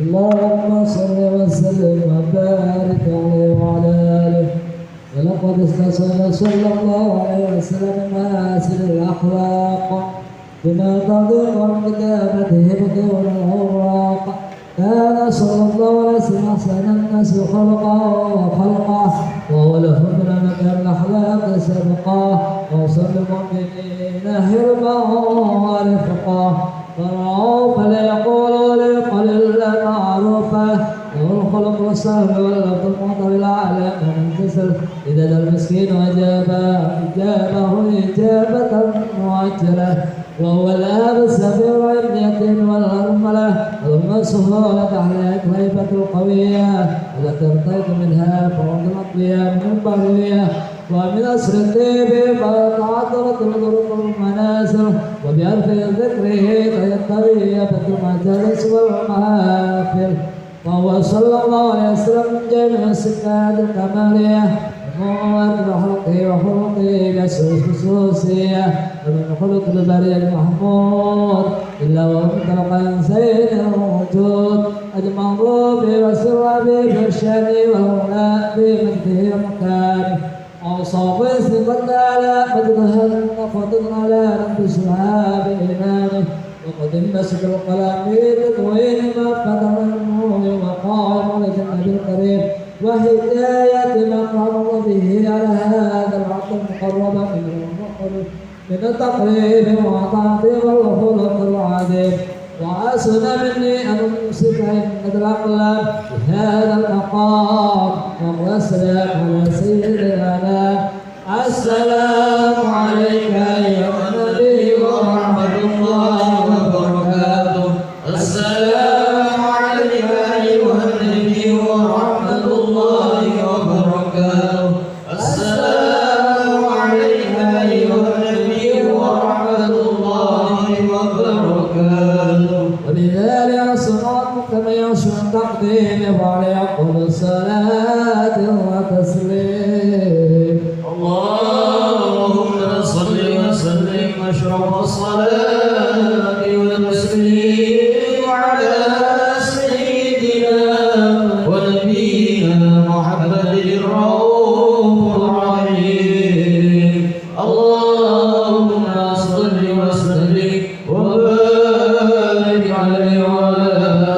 اللهم صل وسلم وبارك عليه وعلى آله. ولقد استصل صلى الله عليه وسلم محاسن الأخلاق بما تضيق من كتابته بدون الأوراق. كان صلى الله عليه وسلم أحسن الناس خلقا وهو له من مكان الأخلاق سبقا وصل المؤمنين حرما ورفقا فرعوا فليقولوا لقليل معروفا والخلق والسهل واللفظ المعطى بالعالم ومنتصر إذا ذا المسكين إجابه إجابة معجلة وهو الآب السفير ابن يتيم والأرملة ثم سهولة أحليت هيبة القوية التي ارتيت منها فوق الأطلياء من البرية ومن أسر الطيب فتعطرت الغرق المنازل وبألف ذكره تيطري المجالس والمحافل وهو صلى الله عليه وسلم من جميع الصفات الكمالية ومن خلقه وخلقه بأسر الخصوصية ومن خلق البرية المحمود إلا ومن سيد الوجود أجمع به وسر به في الشان والغناء بمجده ومكانه أوصاف صفة على مجدها وفضل على رب سبحانه بإيمانه وقد انبسط القلم بتكوين ما فتح النور وقام لجنة الكريم وهداية ما قرب به على هذا العبد المقرب من التقريب والتعظيم والخلق العظيم وأسن مني أن أمسك عند الأقلام بهذا المقام والسلام على سيد الأنام. السلام عليك أيها النبي ورحمة الله وبركاته. السلام عليك أيها النبي ورحمة الله وبركاته. السلام عليك أيها النبي ورحمة الله وبركاته. ولذلك صراط كما يشرع تقديم وعليه أفضل الصلاة وتسليم. اللهم صل وسلم أشرف الصلاة والتسليم على سيدنا ونبينا محمد الرؤوف الرحيم. اللهم صل وسلم وبارك عليه وعلى آله.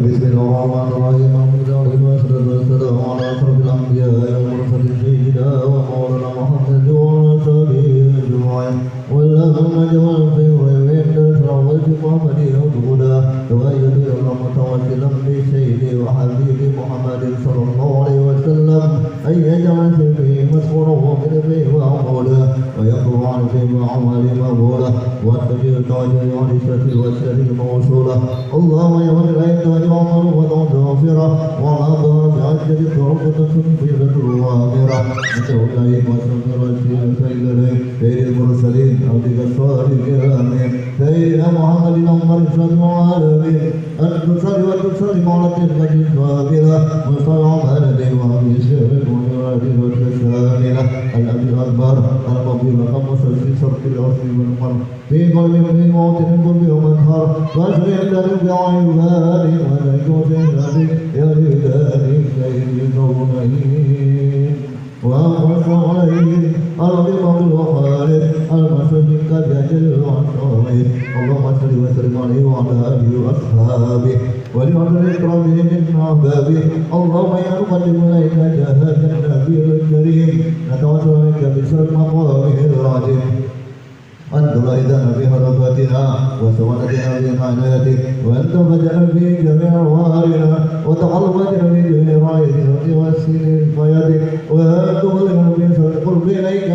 بسم الله الرحمن الرحيم. الحمد لله والصلاة والسلام على أشرف الأنبياء والمرسلين سيدنا ومولانا محمد وعلى آله أجمعين. اللهم اجعل في ويمين شرعة محمد وجودا وأيد الله متوسلا بسيدي وحبيبي محمد صلى الله عليه وسلم أن يجعل فيه مسرورا ومن فيه وعمولا ويقر عن فيه وعمل مقبولا والتجير تعجل عن الشتي والشتي الموصولة. اللهم يوم العيد ويوم وتغفرة ونظر بعجل ربة تنفيذة الوامرة وتوليك وسنرة سيدنا سيد المرسلين عبدك الصالح آمين. سيدنا محمد أمر العالمين أن تصلي وتسلم على تلك الفاضلة وصلى على ديوان سر المنيرات والتشاملة الأبي الأكبر المقبول كمسلسل شرق العصر والقلب في قلب من موت كل يوم انهار واجري الذي بعيبان ولك وسهلك يا رجالي سيد الكونين وأقص عليه الرضا بالوخالف المسجد قد يجل العصائر. اللهم صل وسلم عليه وعلى آله وأصحابه ولعل الإكرام من أحبابه. اللهم يا مقدم إليك جهاد النبي الكريم نتوسل بك بسر مقامه الرعيم أن تبعدنا في هرباتنا وسوانتنا في حاناتك وأن تفجأ في جميع أوهارنا وتقلبتنا في جميع رايتنا في وسيل حياتك وأن تغلقنا في سر القرب إليك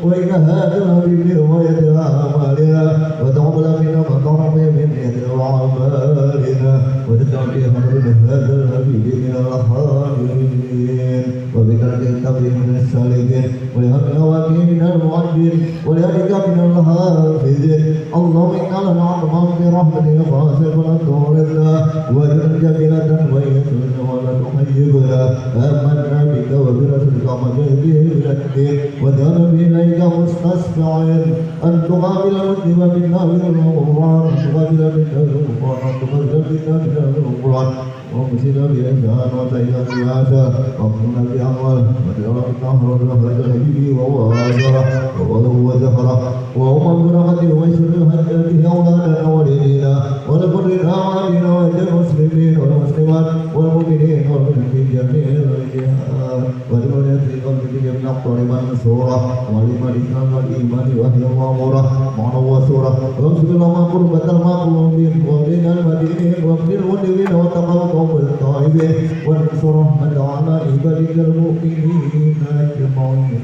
وإن هاتنا في رواية أعمالنا وتقبل منا مقام من يد وعمالنا وتجعل حضرة هذا الحبيب من الحاضرين وبترك التبر من السالكين ولهب الأواكي من المعجل ولهدك من الحافظين اللهم إنا لنعظم في رحمتك فاصل فلا تغرقنا وجل جميلة ويسرنا ولا تحيبنا آمنا بك وبرسولك وجهده بالأكبر ودعنا إليك مستشفعين أن تقابل المسلم منا بالغفران أن تقابل منا بالغفران أن تقابل منا بالغفران ومسنا بإحسان وسيئا بهذا وقنا بأموال وجعل النهر وخرج الحبيب وهو آجره وغضب وزفره وهم برحمته ويسر حجته أولادنا ولدينا ولكل الأعمالنا وجه المسلمين والمسلمات والمؤمنين والمؤمنين في جميع الجهات ولمن يسر قلبه من أقطار منصورة ولمن الإسلام والإيمان وهي مأمورة معنى وسورة واغفر لنا قربة المقلوبين وبين المدينين واغفر المذنبين وتقبل الطائبين وانصر رحمة على عبادك المؤمنين أجمعين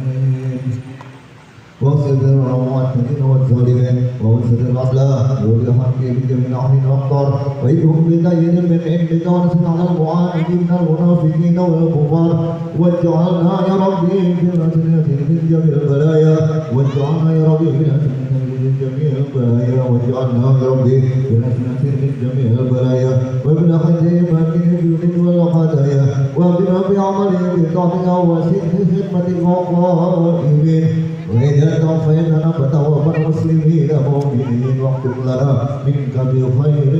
واغفر للمعتدين والظالمين واغفر الأبلاء والحق بجميع أهل الأقطار وإذهم بدين من عندك ونصر على المعاندين من المنافقين والكفار واجعلنا يا ربي في الأسنة من جميع البلايا واجعلنا يا ربي في الأسنة من جميع البلايا واجعلنا يا ربي في الأسنة من جميع البلايا وابن حجهم أكل الجود والخطايا وابن بعمله بطاعتك وسيء خدمة القائمين وإذا توفيتنا فتوفنا مسلمين مؤمنين واكتب لنا منك بخير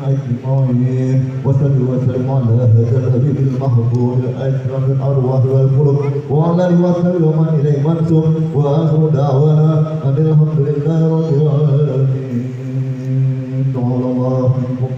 أجمعين وصل وسلم على هذا الحبيب المحبوب أشرف الأرواح والقلوب وعلى آله وصحبه ومن إليه منسوب وآخر دعوانا أن الحمد لله رب العالمين. تعالى الله منكم.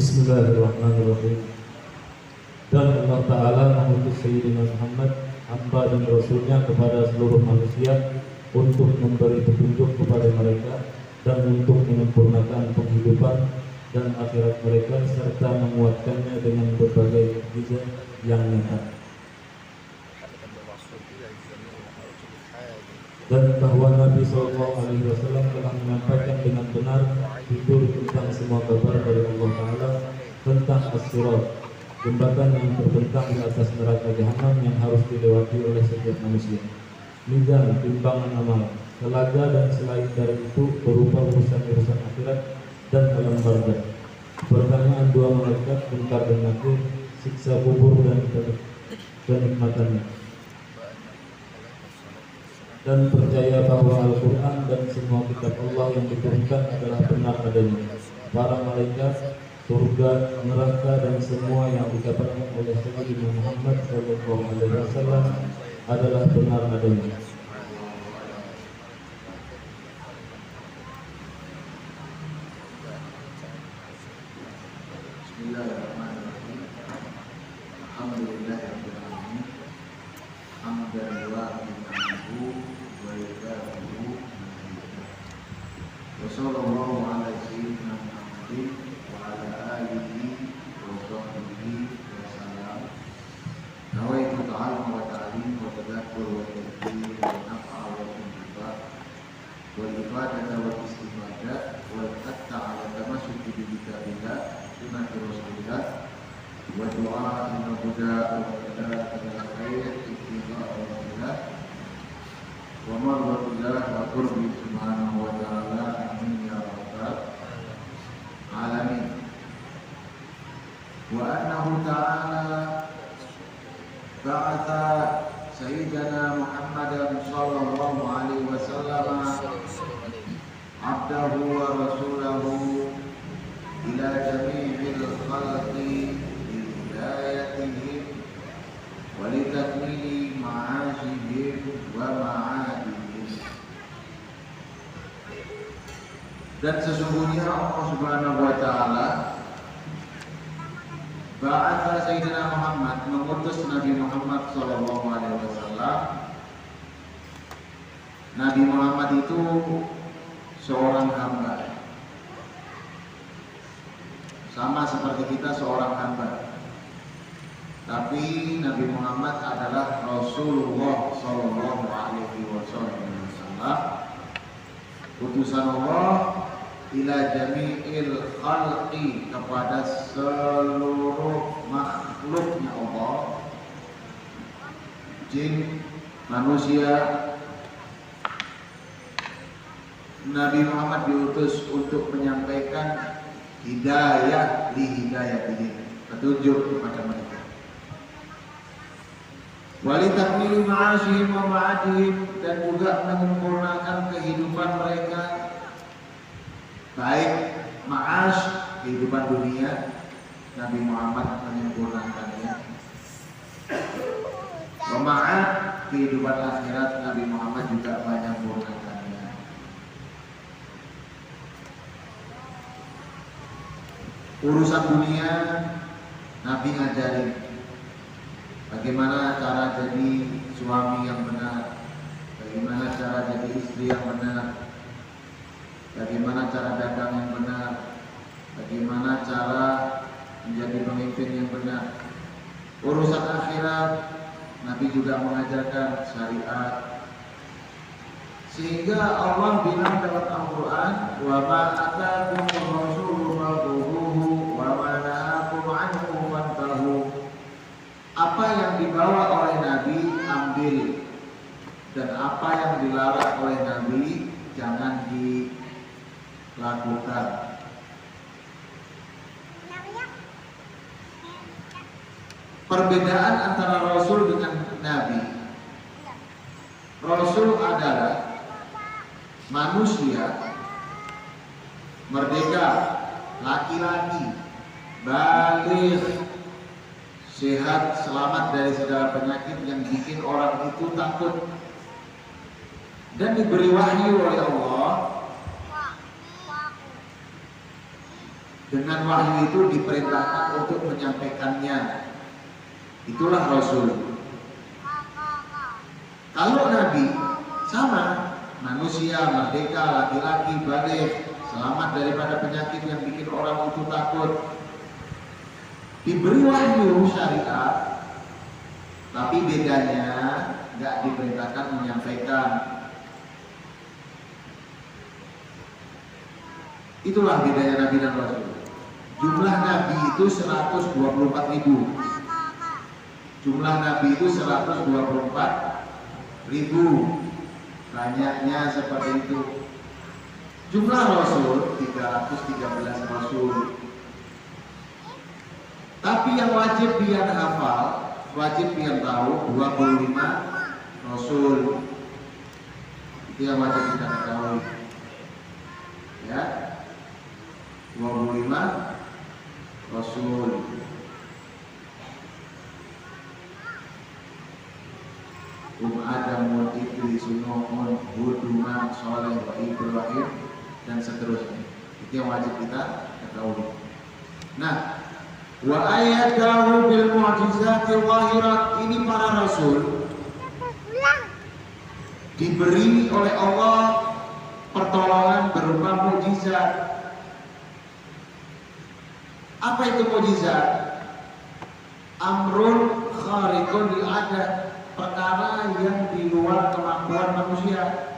Bismillahirrahmanirrahim. Dan Allah Ta'ala mengutus Sayyidina Muhammad, hamba dan Rasulnya kepada seluruh manusia untuk memberi petunjuk kepada mereka dan untuk menyempurnakan penghidupan dan akhirat mereka serta menguatkannya dengan berbagai mukjizat yang nyata. Dan bahwa Nabi SAW telah menyampaikan dengan benar fitur tentang semua kabar dari Allah Ta'ala tentang As-Sirat, jembatan yang terbentang di atas neraka Jahannam yang harus dilewati oleh setiap manusia. Mizan, timbangan amal, telaga dan selain dari itu berupa urusan-urusan akhirat dan alam barzakh. Pertanyaan dua malaikat munkar dan nakir, siksa kubur dan kenikmatannya. Dan percaya bahwa Al-Quran dan semua kitab Allah yang diturunkan adalah benar adanya, para malaikat, surga, neraka dan semua yang dikabarkan oleh Sayyidina Muhammad SAW adalah benar adanya. Bismillahirrahmanirrahim. Alhamdulillahirabbil alamin. Hamdan wa minnahu wa yadahu. Wa sallallahu ala sayyidina Muhammadin wa ala alihi wa sahbihi wa sallam. Nawaitu ta'allum wa ta'lim wa tadakkur wa tadbir wa naf'a wa tunjiba wal ibadah wa istifadah wal hatta ala tamassuki bi kitabillah sunnah Rasulullah wa du'a ila huda wa ila khair ittiba Rasulullah wa marwatillah wa qurbi subhanahu wa ta'ala amin ya rabbal alamin. Wa annahu ta'ala ba'atha Dan sesungguhnya Allah Subhanahu wa taala ba'atha Sayyidina Muhammad, mengutus Nabi Muhammad sallallahu alaihi wasallam. Nabi Muhammad itu seorang hamba, sama seperti kita seorang hamba. Tapi Nabi Muhammad adalah Rasulullah sallallahu alaihi wasallam, utusan Allah ila jami'il khalqi, kepada seluruh makhluknya Allah, jin, manusia. Nabi Muhammad diutus untuk menyampaikan hidayah li hidayatihim, petunjuk kepada mereka. Wali takmili ma'asyihim wa ma'adihim, dan juga menyempurnakan kehidupan mereka, baik ma'ash, kehidupan dunia, Nabi Muhammad menyempurnakannya, wa ma'ad, kehidupan akhirat, Nabi Muhammad juga menyempurnakannya. Urusan dunia Nabi ngajarin bagaimana cara jadi suami yang benar, bagaimana cara jadi istri yang benar, bagaimana cara dagang yang benar, bagaimana cara menjadi pemimpin yang benar. Urusan akhirat Nabi juga mengajarkan syariat, sehingga Allah bilang dalam Al-Quran, wa ma atakum rasulu fakhudhuhu wa ma nahakum anhu fantahu. Apa yang dibawa oleh Nabi ambil, dan apa yang dilarang oleh Nabi jangan dilakukan. Perbedaan antara Rasul dengan Nabi, Rasul adalah manusia merdeka, laki-laki, baligh, sehat, selamat dari segala penyakit yang bikin orang itu takut, dan diberi wahyu oleh Allah. Dengan wahyu itu diperintahkan untuk menyampaikannya. Itulah Rasul. Kalau Nabi sama, manusia merdeka, laki-laki, baligh, selamat daripada penyakit yang bikin orang itu takut, diberi wahyu syariat, tapi bedanya nggak diperintahkan menyampaikan. Itulah bedanya Nabi dan Rasul. Jumlah Nabi itu 124.000. Jumlah Nabi itu 124.000. Banyaknya seperti itu. Jumlah Rasul 313 Rasul. Tapi yang wajib pian hafal, wajib pian tahu 25 Rasul. Itu yang wajib kita ketahui. Ya, 25 Rasul. Adam wa Idris, Nuhun, Hud, Saleh, wa Ibrahim, dan seterusnya. Itu yang wajib kita ketahui. Nah, wa ayyadahu bil mu'jizati zahirat, ini para rasul diberi oleh Allah pertolongan berupa mukjizat. Apa itu mukjizat? Amrun khariqun lil adat, perkara yang di luar kemampuan manusia,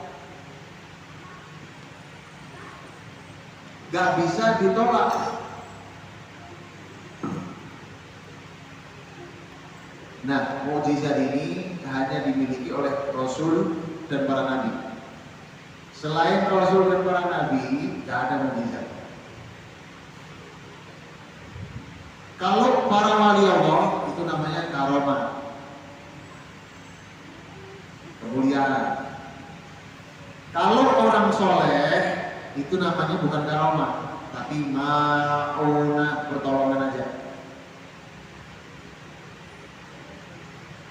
gak bisa ditolak. Nah, mukjizat ini hanya dimiliki oleh Rasul dan para nabi. Selain Rasul dan para nabi, gak ada mukjizat. Kalau para wali Allah, itu namanya karomah, kemuliaan. Kalau orang soleh, itu namanya bukan karomah, tapi ma'unah, pertolongan aja.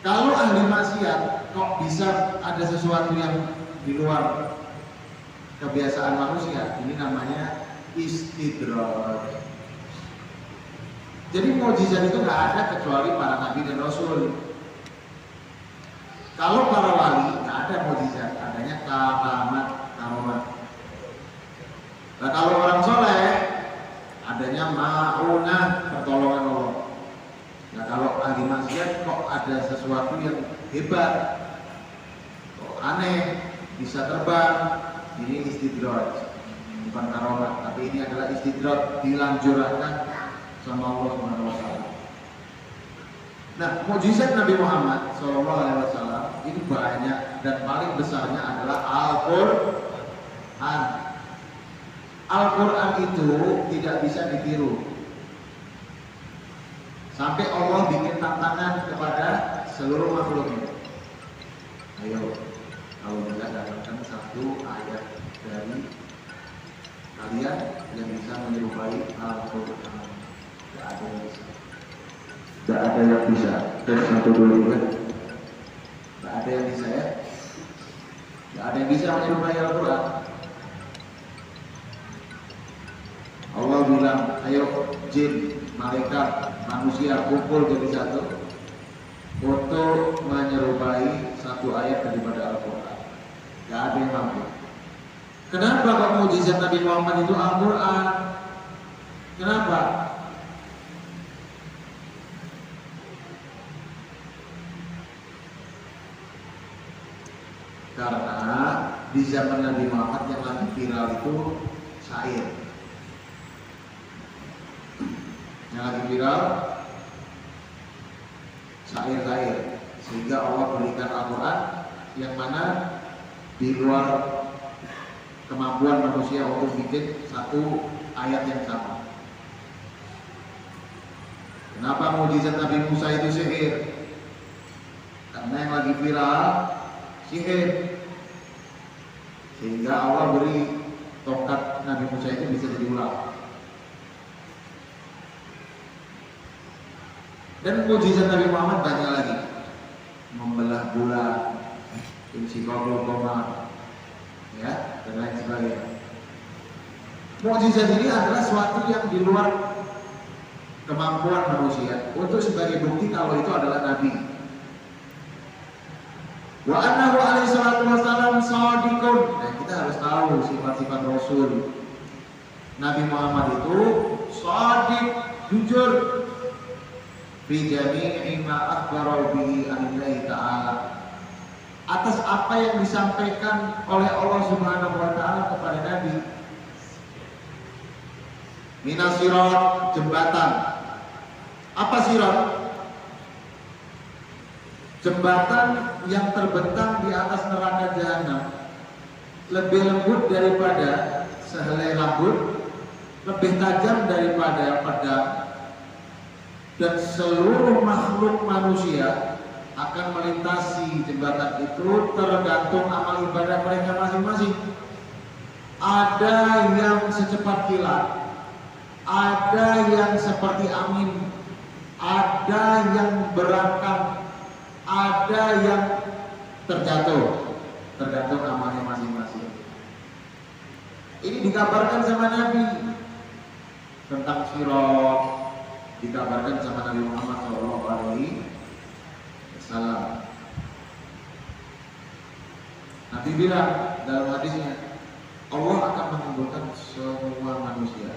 Kalau ahli maksiat, kok bisa ada sesuatu yang di luar kebiasaan manusia. Ini namanya istidraj. Jadi mukjizat itu nggak ada kecuali para nabi dan rasul. Kalau para wali nggak ada mukjizat, adanya karamat. Nah kalau orang soleh adanya ma'unah, pertolongan Allah. Nah kalau ahli maksiat kok ada sesuatu yang hebat, kok aneh, bisa terbang, ini istidraj, bukan karomat, tapi ini adalah istidraj, dilanjurkan sama Allah SWT. Nah, mukjizat Nabi Muhammad SAW itu banyak dan paling besarnya adalah Al-Quran. Al-Quran itu tidak bisa ditiru. Sampai Allah bikin tantangan kepada seluruh makhluknya. Ayo, kalau bisa dapatkan satu ayat dari kalian yang bisa menyerupai Al-Quran. Tidak ada yang bisa. Tidak ada yang bisa. Dan satu dulu kan. Tidak ada yang bisa ya. Tidak ada yang bisa menyerupai Al-Quran. Allah bilang, ayo jin, malaikat, manusia kumpul jadi satu untuk menyerupai satu ayat daripada Al-Quran. Tidak ada yang mampu. Kenapa kok mukjizat Nabi Muhammad itu Al-Quran? Kenapa? Karena di zaman Nabi Muhammad yang lagi viral itu syair. Yang lagi viral syair-syair, sehingga Allah berikan Al-Quran yang mana di luar kemampuan manusia untuk bikin satu ayat yang sama. Kenapa mukjizat Nabi Musa itu sihir? Karena yang lagi viral sihir, sehingga Allah beri tongkat Nabi Musa itu bisa jadi ular. Dan mukjizat Nabi Muhammad banyak lagi, membelah bulan, insiqaqul qamar, ya, dan lain sebagainya. Mukjizat ini adalah suatu yang di luar kemampuan manusia, untuk sebagai bukti kalau itu adalah Nabi. Wa annahu alaihi salatu wassalam shadiqun. Nah, kita harus tahu sifat-sifat Rasul. Nabi Muhammad itu shadiq, jujur fi jami'i ma akhbara bihi anillahi ta'ala, atas apa yang disampaikan oleh Allah Subhanahu wa taala kepada Nabi. Minas sirat, jembatan. Apa sirat? Jembatan yang terbentang di atas neraka jahanam, lebih lembut daripada sehelai rambut, lebih tajam daripada pedang, dan seluruh makhluk manusia akan melintasi jembatan itu tergantung amal ibadah mereka masing-masing. Ada yang secepat kilat, ada yang seperti angin, ada yang berangkat, ada yang terjatuh, tergantung amalnya masing-masing. Ini dikabarkan sama Nabi tentang sirat, dikabarkan sama Nabi Muhammad SAW. Nabi bilang dalam hadisnya, Allah akan mengumpulkan semua manusia.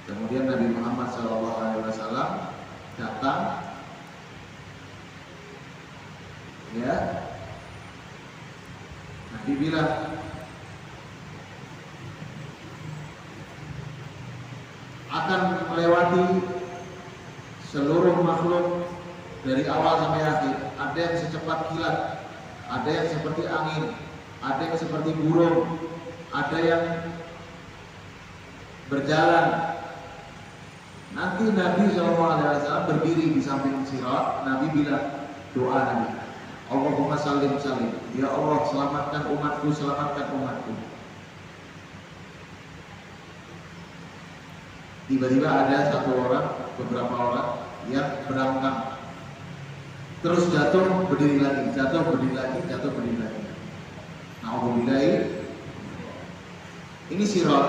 Kemudian Nabi Muhammad SAW datang, ya. Nabi bilang, akan melewati seluruh makhluk dari awal sampai akhir. Ada yang secepat kilat, ada yang seperti angin, ada yang seperti burung, ada yang berjalan. Nanti Nabi SAW berdiri di samping sirat. Nabi bilang doa Nabi, Allahumma salim salim, ya Allah selamatkan umatku, selamatkan umatku. Tiba-tiba ada satu orang, beberapa orang yang berangkat, terus jatuh berdiri lagi, jatuh berdiri lagi, jatuh berdiri lagi. Nauzubillah. Ini sirat,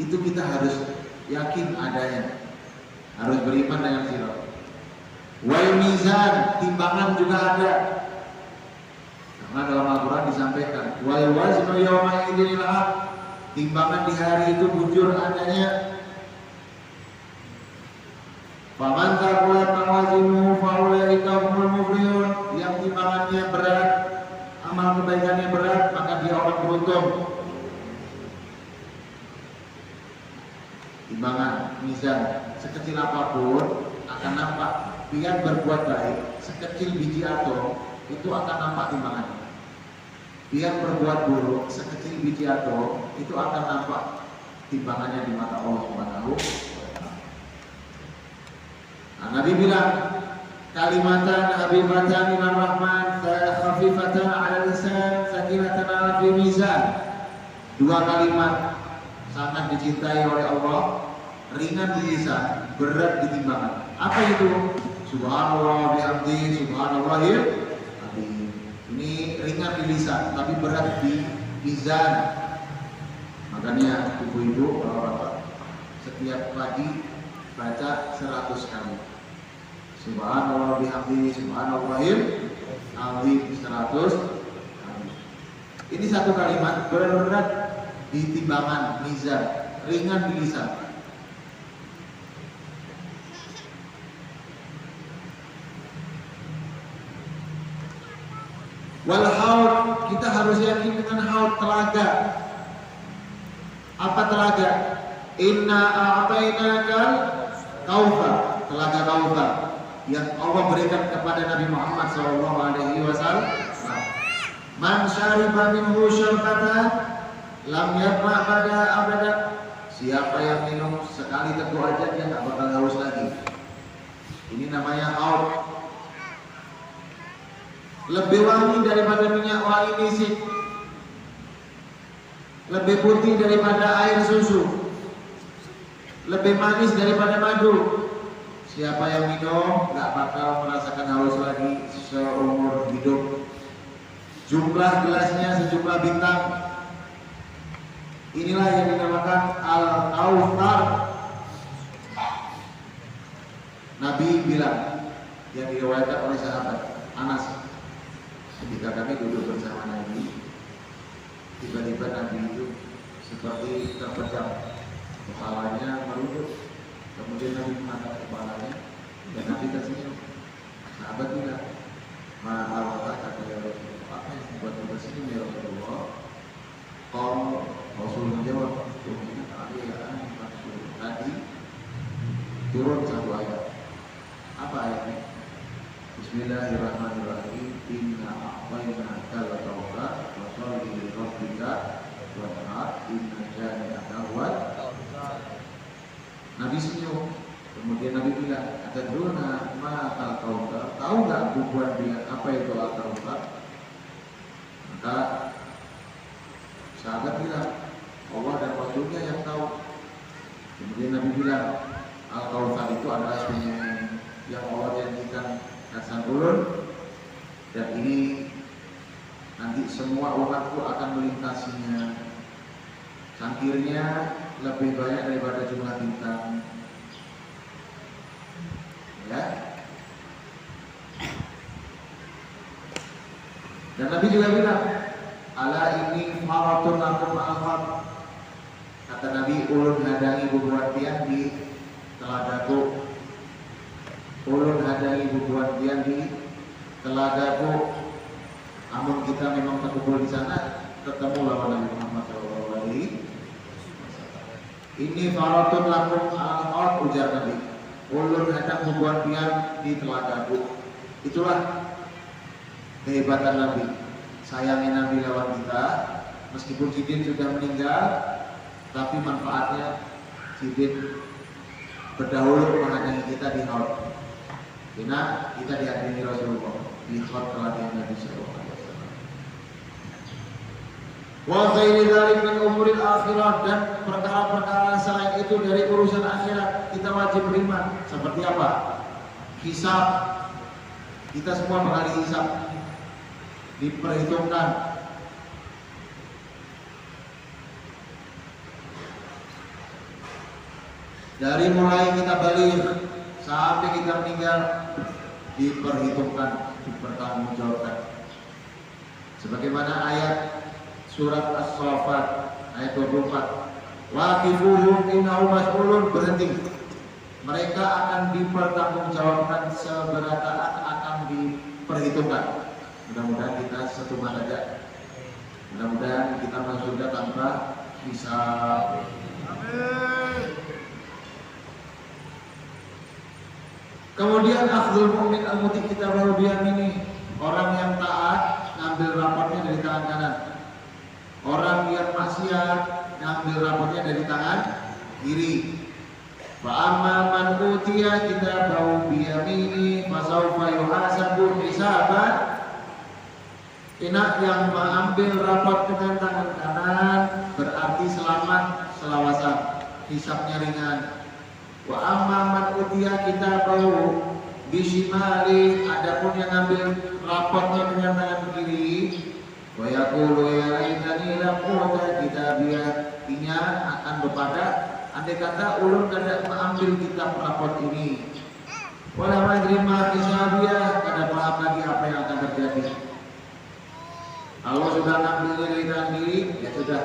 itu kita harus yakin adanya, harus beriman dengan sirat. Wal mizan, timbangan juga ada. Karena dalam Al-Quran disampaikan wal waznu yawma idzinil haq, timbangan di hari itu bujur adanya. Faman thaqulat mawazinuhu faulaika humul muflihun, yang timbangannya berat, amal kebaikannya berat, maka dia orang beruntung. Timbangan, mizan, sekecil apapun akan nampak. Biar berbuat baik, sekecil biji atom itu akan nampak timbangannya. Biar berbuat buruk, sekecil biji atom itu akan nampak timbangannya di mata Allah Subhanahu wa Ta'ala. Nah, Nabi bilang, kalimatan habibatan ilar rahman, khafifatan ala lisan, sakinatan ala fi mizan. Dua kalimat sangat dicintai oleh Allah, ringan di lisan, berat di timbangan. Apa itu? Subhanallah bihamdi, subhanallahil azim. Ini ringan di lisan, tapi berat di mizan. Makanya ibu-ibu, bapak-bapak, setiap pagi baca 100 kali. Subhanallah bihamdi, subhanallahil azim 100 kali. Ini satu kalimat berat di timbangan mizan, ringan di lisan. Wal haud, kita harus yakin dengan haud, telaga. Apa telaga? Inna a'tainakal kautsar, telaga kautsar yang Allah berikan kepada Nabi Muhammad SAW. Man syariba minhu syarbatan lam yatma pada abada. Siapa yang minum sekali teguk aja dia nggak bakal haus lagi. Ini namanya haud. Lebih wangi daripada minyak wangi misik, lebih putih daripada air susu, lebih manis daripada madu. Siapa yang minum gak bakal merasakan haus lagi seumur hidup. Jumlah gelasnya sejumlah bintang. Inilah yang dinamakan Al-Kautsar. Nabi bilang, yang diriwayatkan oleh sahabat Anas, ketika kami duduk bersama Nabi, tiba-tiba Nabi itu seperti terpejam, kepalanya merunduk. Kemudian Nabi mengangkat kepalanya dan Nabi tersenyum. Sahabat bilang, "Ma'allah," kata ya Rasulullah, "apa yang membuat tersenyum ya Rasulullah?" Rasul menjawab, tadi turun satu ayat. Apa ayatnya? Bismillahirrahmanirrahim. Inna a'tainakal kautsar wa sholli li rabbika wanhar inna jannata huwal kautsar. Nabi senyum. Kemudian Nabi bilang, "Atadruna ma al-kautsar?" Tahu enggak bukuan bilang apa itu al-kautsar? Maka sahabat bilang, Allah dan Rasulnya yang tahu. Kemudian Nabi bilang, al-kautsar itu adalah sungai yang Allah janjikan akan turun, dan ini nanti semua umatku akan melintasinya. Cangkirnya lebih banyak daripada jumlah bintang. Ya. Dan Nabi juga bilang, "Ala ini maratun lakum al-haq." Kata Nabi, ulun hadangi bubuatian di telagaku. Ulun hadangi bubuatian di telagaku. Namun kita memang terkumpul di sana, ketemu lawan Nabi Muhammad SAW. Ini maratun lakum al-haq, ujar Nabi. Ulun hadang bubuatian di telagaku. Itulah kehebatan Nabi. Sayangnya Nabi lawan kita, meskipun Sidin sudah meninggal, tapi manfaatnya Sidin berdahulu menghadangi kita di haud. Karena kita dihadiri Rasulullah di haud teladan Nabi SAW. Wa ghairi dzalik min umuril akhirah, dan perkara-perkara selain itu dari urusan akhirat kita wajib beriman. Seperti apa? Hisab. Kita semua bakal dihisab, diperhitungkan. Dari mulai kita balik sampai kita meninggal diperhitungkan, dipertanggungjawabkan. Sebagaimana ayat surat As-Saffat ayat 24, waqifuhum innahum mas'ulun, berhenti. Mereka akan dipertanggungjawabkan, seberataan akan diperhitungkan. Mudah-mudahan kita setuman aja. Mudah-mudahan kita masuk surga tanpa hisab. Amin. Kemudian akhdul mu'min al-muti kita baru ini, orang yang taat ngambil raportnya dari tangan kanan. Orang yang maksiat ngambil raportnya dari tangan kiri. Wa amma man utiya kitabahu biyamini fasawfa yuhasabu hisaban. Enak yang mengambil raport dengan tangan kanan berarti selamat selawasan, hisabnya ringan. Wa amma man utiya kitabahu bishimali, adapun yang ngambil rapotnya dengan tangan kiri, wa yaqulu ya laitani lam uta kitabiyah, artinya akan berpada andai kata ulun kada mengambil kitab raport ini. Wala madri ma hisabiyah, kada paham lagi apa yang akan terjadi. Kalau sudah ngambilnya dari tangan kiri, ya sudah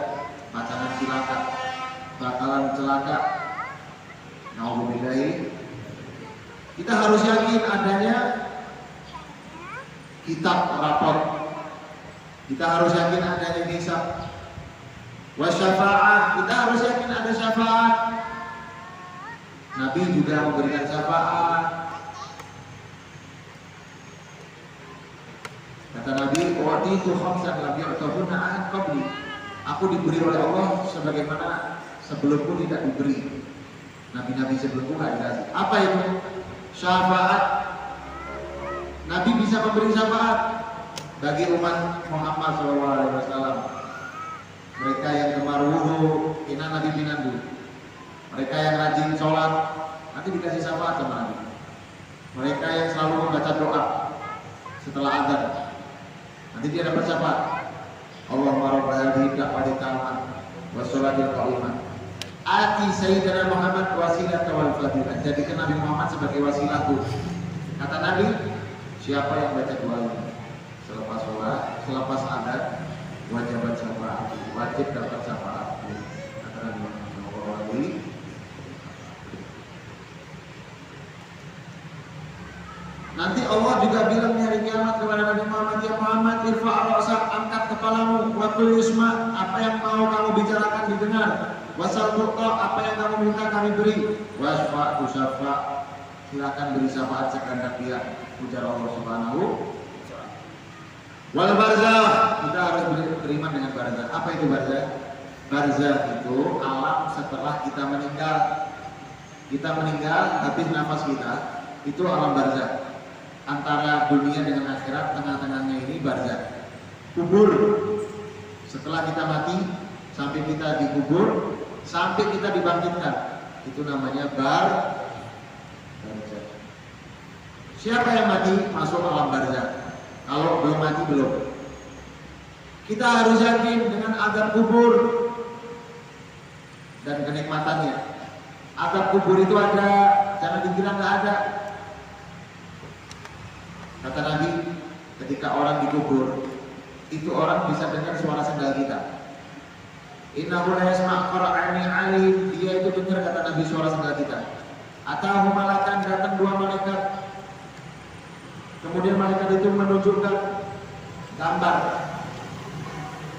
bakalan celaka, bakalan celaka. Nauzubillahi. Kita harus yakin adanya kitab rapor. Kita harus yakin adanya hisab. Wasyafa'ah, kita harus yakin ada syafaat. Nabi juga memberikan syafaat. Kata Nabi, "Wa'titu khamsan lam yu'tahunna ahad qabli." Aku diberi oleh Allah sebagaimana sebelumku tidak diberi. Nabi-nabi sebelumku tidak dikasih. Apa itu? Syafaat. Nabi bisa memberi syafaat bagi umat Muhammad SAW. Mereka yang gemar wudu, ina Nabi binandu. Mereka yang rajin sholat, nanti dikasih syafaat sama Nabi. Mereka yang selalu membaca doa setelah azan, nanti dia dapat syafaat. Allahumma rabb hadhihi da'wati tammah was sholatil qa'imah. Ati Sayyidina Muhammad wasilah wal fadilah. Jadikan Nabi Muhammad sebagai wasilahku. Kata Nabi, siapa yang baca doa ini selepas sholat, selepas azan, wajib syafaat, wajib dapat syafaat. Kata Nabi Muhammad. Nanti Allah juga bilang di hari kiamat kepada Nabi Muhammad, ya Muhammad, irfa' ra'sak, angkat kepalamu, wa qul yusma', apa yang mau kamu bicarakan didengar. Wasal tuqa, apa yang kamu minta kami beri. Wasfa' tusaffa', silakan beri syafaat sekehendak dia, ujar Allah Subhanahu. Wal barzakh, kita harus beriman dengan barzakh. Apa itu barzakh? Barzakh itu alam setelah kita meninggal. Kita meninggal, habis nafas kita, itu alam barzakh. Antara dunia dengan akhirat, tengah-tengahnya ini barzakh. Kubur. Setelah kita mati, sampai kita dikubur, sampai kita dibangkitkan, itu namanya barzakh. Siapa yang mati masuk alam barzakh. Kalau belum mati belum. Kita harus yakin dengan azab kubur dan kenikmatannya. Azab kubur itu ada, jangan dikira nggak ada. Kata Nabi, ketika orang dikubur, itu orang bisa dengar suara sendal kita. Innahu la yasma' qara'ani 'alim, dia itu dengar, kata Nabi, suara sendal kita. Atahu malakan, datang dua malaikat. Kemudian malaikat itu menunjukkan gambar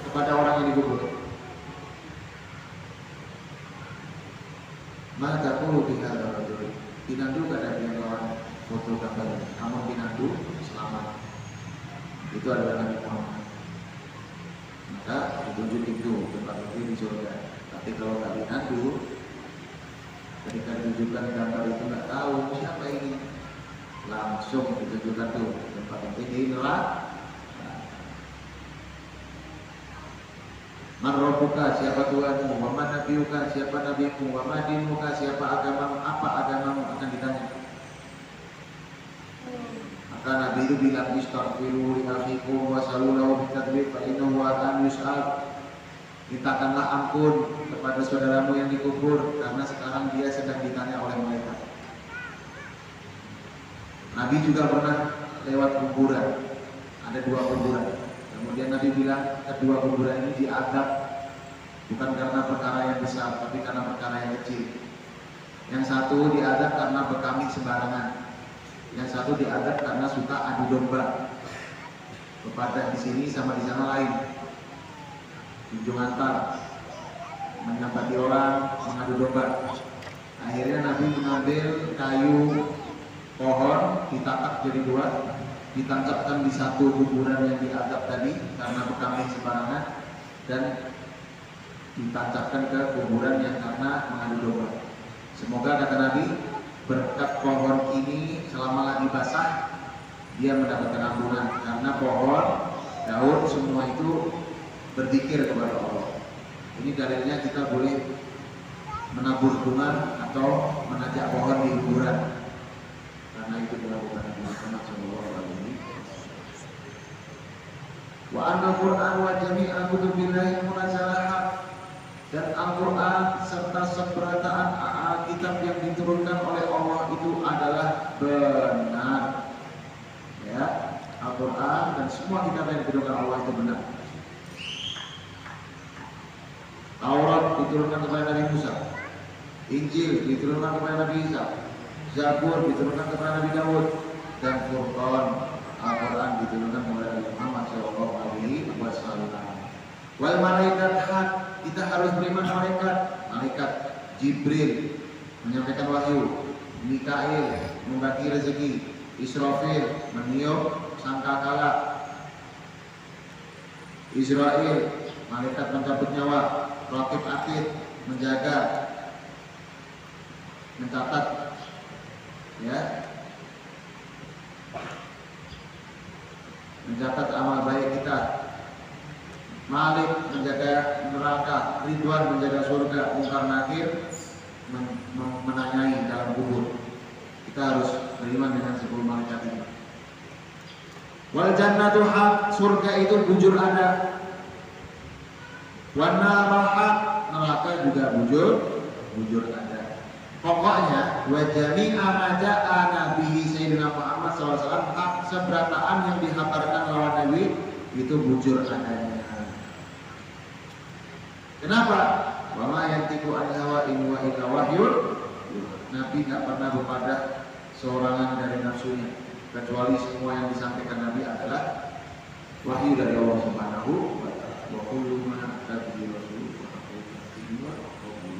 kepada orang yang dikubur. Maka perlu dihadap rajul. Pinandu kada dia lawan foto gambar. Kamu pinandu selamat. Itu adalah Nabi Muhammad. Maka ditunjuk itu tempat itu di surga. Tapi kalau nggak pinandu, ketika ditunjukkan gambar itu nggak tahu siapa ini, langsung ditunjukkan tuh tempat itu di neraka. Man rabbuka, siapa Tuhanmu, wa man nabiyuka, siapa nabimu, wa ma dinuka, siapa agamamu, apa agamamu, akan ditanya. Maka Nabi itu bilang, istaghfiru li akhikum wa salu lahu bitadbir fa innahu akan yus'al. mintakanlah ampun kepada saudaramu yang dikubur karena sekarang dia sedang ditanya oleh malaikat. Nabi juga pernah lewat kuburan, ada 2 kuburan. Kemudian Nabi bilang kedua kuburan ini diadab bukan karena perkara yang besar, tapi karena perkara yang kecil. Yang satu diadab karena berkami sembarangan, yang satu diadab karena suka adu domba. Pepatah di sini sama di sana lain. Junjung antar, menyampai orang, mengadu domba. Akhirnya Nabi mengambil kayu pohon, ditatak jadi 2, ditancapkan di satu kuburan yang diadab tadi karena berkami sembarangan, dan ditancapkan ke kuburan yang karena mengadu domba. Semoga, kata Nabi, berkat pohon ini selama lagi basah dia mendapatkan ampunan, karena pohon, daun, semua itu berzikir kepada Allah. Ini dalilnya kita boleh menabur bunga atau menajak pohon di kuburan, karena itu dilakukan Nabi Muhammad SAW. Wa anna Qur'an wa jami'a kutubillahi munazzalahat, dan Al-Quran serta seberataan kitab yang diturunkan oleh Allah itu adalah benar. Ya, Al-Quran dan semua kitab yang diturunkan Allah itu benar. Taurat diturunkan kepada Nabi Musa, Injil diturunkan kepada Nabi Isa, Zabur diturunkan kepada Nabi Daud, dan Furqan, Al-Quran diturunkan kepada Nabi Muhammad SAW. Wal malaikat hak, kita harus beriman malaikat Jibril menyampaikan wahyu, Mikail membagi rezeki, Israfil meniup sangkakala, Israel malaikat mencabut nyawa, Raqib Atid menjaga, mencatat, ya, mencatat amal baik kita. Malik menjaga neraka, Ridwan menjaga surga, Mungkar Nakir menanyai dalam kubur. Kita harus beriman dengan 10 malaikat ini. Wal jannatu haq, surga itu bujur ada. Wan nar haq, neraka juga bujur ada. Pokoknya wa jami'a ma ja'a nabihi sayyidina Muhammad SAW, hak seberataan yang dihabarkan lawan Nabi itu bujur adanya. Kenapa? Wa ma yantiqu anil hawa in huwa illa wahyun. Nabi tidak pernah berpadah seorangan dari nafsunya, kecuali semua yang disampaikan Nabi adalah wahyu dari Allah Subhanahu wa taala. Wa kullu ma tabi'i rasul wa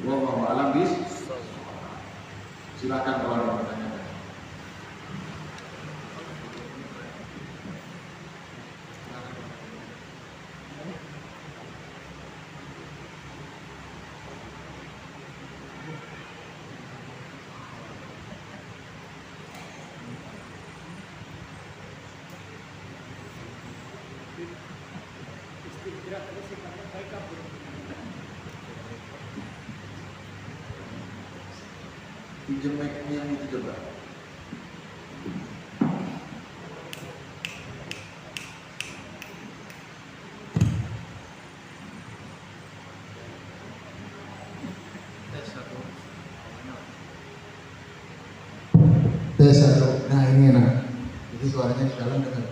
wallahu a'lam bis. Silakan kalau ada pertanyaan. Pinjam mic-nya yang itu coba. Tes satu. Nah ini enak. Jadi suaranya di dalam dengar.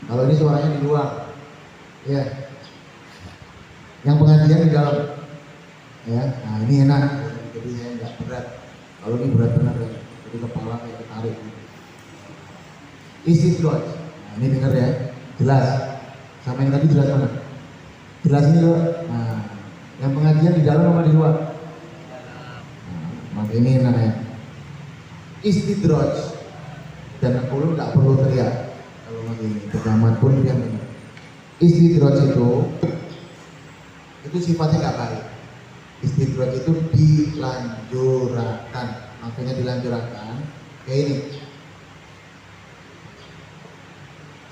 Kalau ini suaranya di luar. Ya. Yang pengajian di dalam. Ya. Nah ini enak. Jadi saya nggak berat. Kalau ini berat benar ya, jadi kepala kayak ketarik. Istidraj. Nah ini dengar ya, jelas. Sama yang tadi jelas mana? Jelas ini loh. Nah, yang pengajian di dalam sama di luar. Nah, maka ini namanya istidraj. Dan aku nggak perlu teriak. Kalau begini, pengamat pun yang ini. Istidraj itu sifatnya nggak baik. Istidraj itu dilanjurkan, makanya dilanjurkan kayak ini.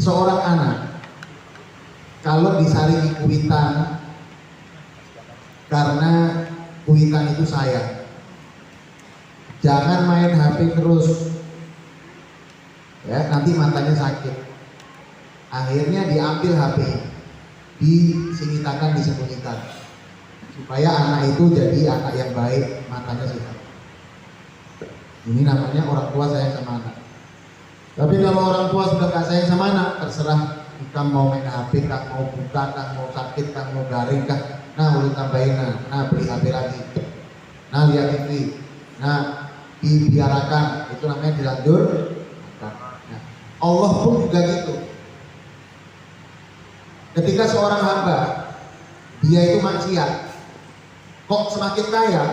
Seorang anak kalau disaringi kuitan karena kuitan itu sayang, jangan main HP terus ya, nanti matanya sakit. Akhirnya diambil HP, disembunyikan, supaya anak itu jadi anak yang baik, matanya sehat. Ini namanya orang tua sayang sama anak. Tapi kalau orang tua sudah gak sayang sama anak, terserah kita mau main HP, kah mau buka, kah mau sakit, kah mau garing, kah nah ulun tambahin, nah beli HP lagi, nah lihat TV, nah dibiarkan, itu namanya dilanjur. Nah, Allah pun juga gitu. Ketika seorang hamba dia itu maksiat, kok semakin kaya,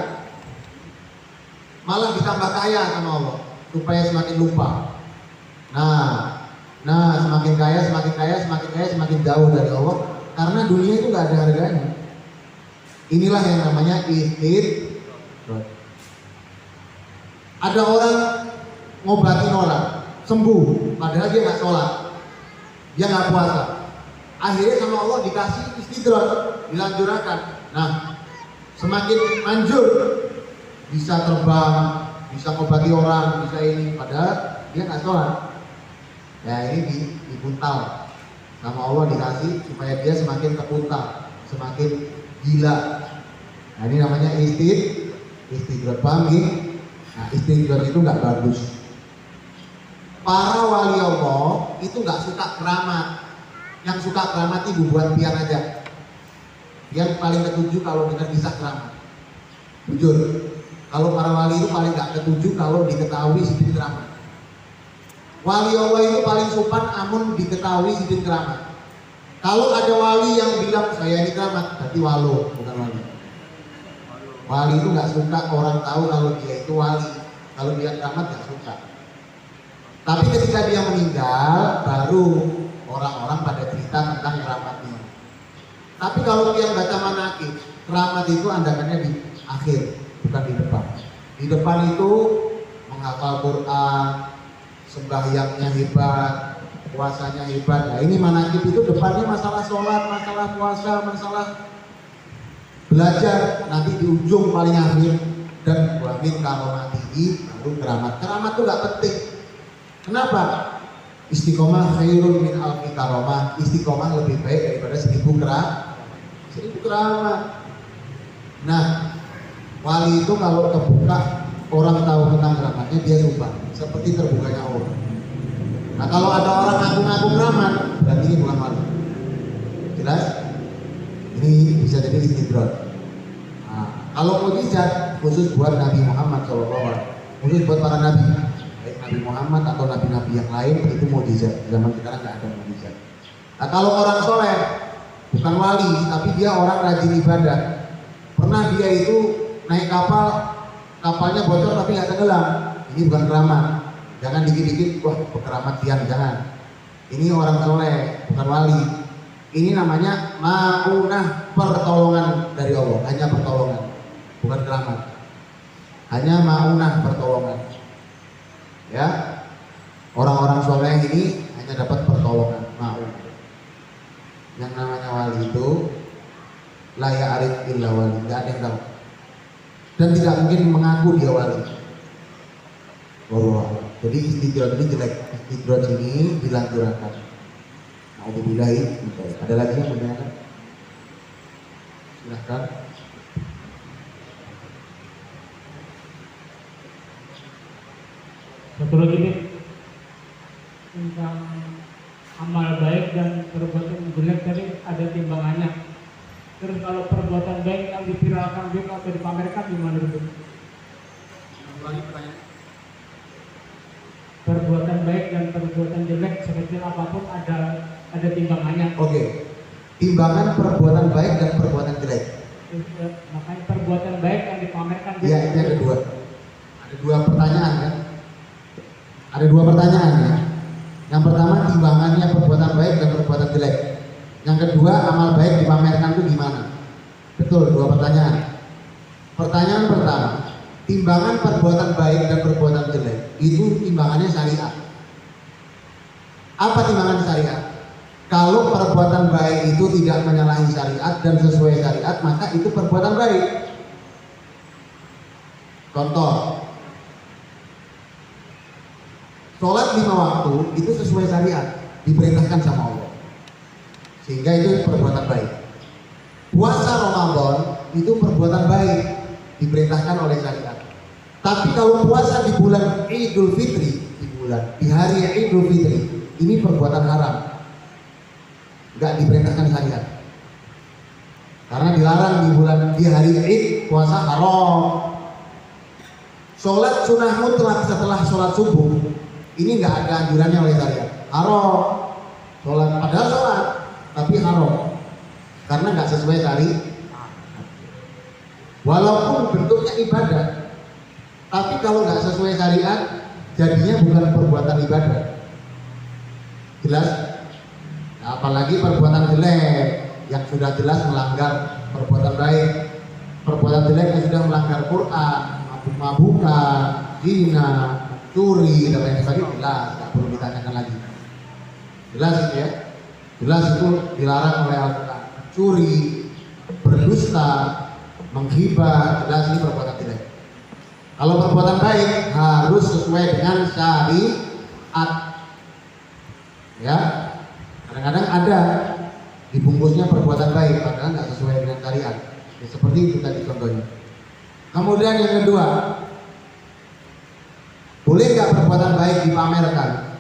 malah ditambah kaya sama Allah supaya semakin lupa. Nah semakin kaya, semakin jauh dari Allah, karena dunia itu nggak ada harganya. Inilah yang namanya istidrak. Ada orang ngobatin orang sembuh, padahal dia nggak sholat, dia nggak puasa. Akhirnya sama Allah dikasih istidrak, dilanjurkan. Nah, semakin manjur, bisa terbang, bisa ngobati orang, bisa ini, padahal dia nggak sholat. Ya ini dibuntal sama Allah, dikasih supaya dia semakin kepuntal, semakin gila. Nah ini namanya istidrak, paham ya? Nah istidrak itu nggak bagus. Para wali Allah itu nggak suka keramat. Yang suka keramat itu buat pian aja. Yang paling ketujuh kalau dengar kisah keramat. Jujur, kalau para wali itu paling nggak ketujuh kalau diketahui sidin keramat. Wali Allah itu paling sopan amun diketahui sidin keramat. Kalau ada wali yang bilang saya ini keramat, berarti walo, bukan wali. Wali itu nggak suka orang tahu kalau dia itu wali. Kalau dia keramat nggak suka. Tapi ketika dia meninggal, baru orang-orang pada cerita tentang keramatnya. Tapi kalau dia baca manakib, keramat itu andakannya di akhir, bukan di depan. Di depan itu menghafal Quran, sembahyangnya hebat, puasanya hebat. Nah ini manakib itu depannya masalah sholat, masalah puasa, masalah belajar. Nanti di ujung paling akhir, dan wamin karomatihi, baru keramat. Keramat itu gak penting. Kenapa? Istiqomah khairun min alfi karomah. Istiqomah lebih baik daripada 1000 keramat. Nah, wali itu kalau terbuka orang tahu tentang keramatnya, dia lupa, seperti terbukanya Allah. Nah kalau ada orang ngaku-ngaku keramat, berarti ini bukan wali. Jelas? Ini bisa jadi istidrak. Nah, kalau mukjizat khusus buat Nabi Muhammad SAW, khusus buat para nabi, baik Nabi Muhammad atau nabi-nabi yang lain, itu mukjizat. Zaman sekarang nggak ada mukjizat. Nah kalau orang soleh, bukan wali, tapi dia orang rajin ibadah. Pernah dia itu naik kapal, kapalnya bocor tapi nggak tenggelam. Ini bukan keramat. Jangan dikit-dikit wah keramat pian, jangan. Ini orang soleh, bukan wali. Ini namanya ma'unah, pertolongan dari Allah. Hanya pertolongan, bukan keramat. Hanya ma'unah, pertolongan. Ya, orang-orang soleh ini hanya dapat pertolongan, ma'unah. Yang namanya wali itu la ya'rif illa wali, nggak ada yang tahu. Dan tidak mungkin mengaku dia wali. Jadi istidrak ini jelek, istidrak ini dilanjurkan. Alhamdulillah. Ada lagi yang bertanya? Silahkan. Satu lagi nih, tentang amal baik dan perbuatan jelek tadi ada timbangannya. Terus kalau perbuatan baik yang dipiralkan juga atau dipamerkan gimana itu? Ulangi pertanyaan. Perbuatan baik dan perbuatan jelek sekecil apapun ada timbangannya. Oke. Timbangan perbuatan baik dan perbuatan jelek. Makanya perbuatan baik yang dipamerkan. Iya, ini ada dua. Ada dua pertanyaan kan? Ada dua pertanyaan ya. Yang pertama timbangannya perbuatan baik dan perbuatan jelek. Yang kedua amal baik dipamerkan itu gimana? Betul, dua pertanyaan. Pertanyaan pertama, timbangan perbuatan baik dan perbuatan jelek itu timbangannya syariat. Apa timbangan syariat? Kalau perbuatan baik itu tidak menyalahi syariat dan sesuai syariat, maka itu perbuatan baik. Contoh, sholat 5 waktu itu sesuai syariat, diperintahkan sama Allah. Sehingga itu perbuatan baik. Puasa Ramadan itu perbuatan baik, diperintahkan oleh syariat. Tapi kalau puasa di bulan Idul Fitri, di hari Idul Fitri, ini perbuatan haram, nggak diperintahkan syariat. Karena dilarang di hari Id puasa haram. Sholat sunnah mutlak setelah sholat subuh ini nggak ada anjurannya oleh syariat, haram. Sholat padahal sholat tapi haram karena nggak sesuai syariat. Walaupun bentuknya ibadah, tapi kalau nggak sesuai syariat jadinya bukan perbuatan ibadah. Jelas? Nah, apalagi perbuatan jelek yang sudah jelas melanggar perbuatan baik. Perbuatan jelek yang sudah melanggar Quran, mabuk-mabukan, zina, curi dan lain sebagainya, jelas, tidak perlu ditanyakan lagi. Jelas itu ya, jelas itu dilarang oleh Al-Quran. Curi, berdusta, menghibah, jelas ini perbuatan jelek. Kalau perbuatan baik harus sesuai dengan syariat. Ya, kadang-kadang ada dibungkusnya perbuatan baik padahal nggak sesuai dengan syariat. Ya, seperti itu tadi contohnya. Kemudian yang kedua, boleh nggak perbuatan baik dipamerkan?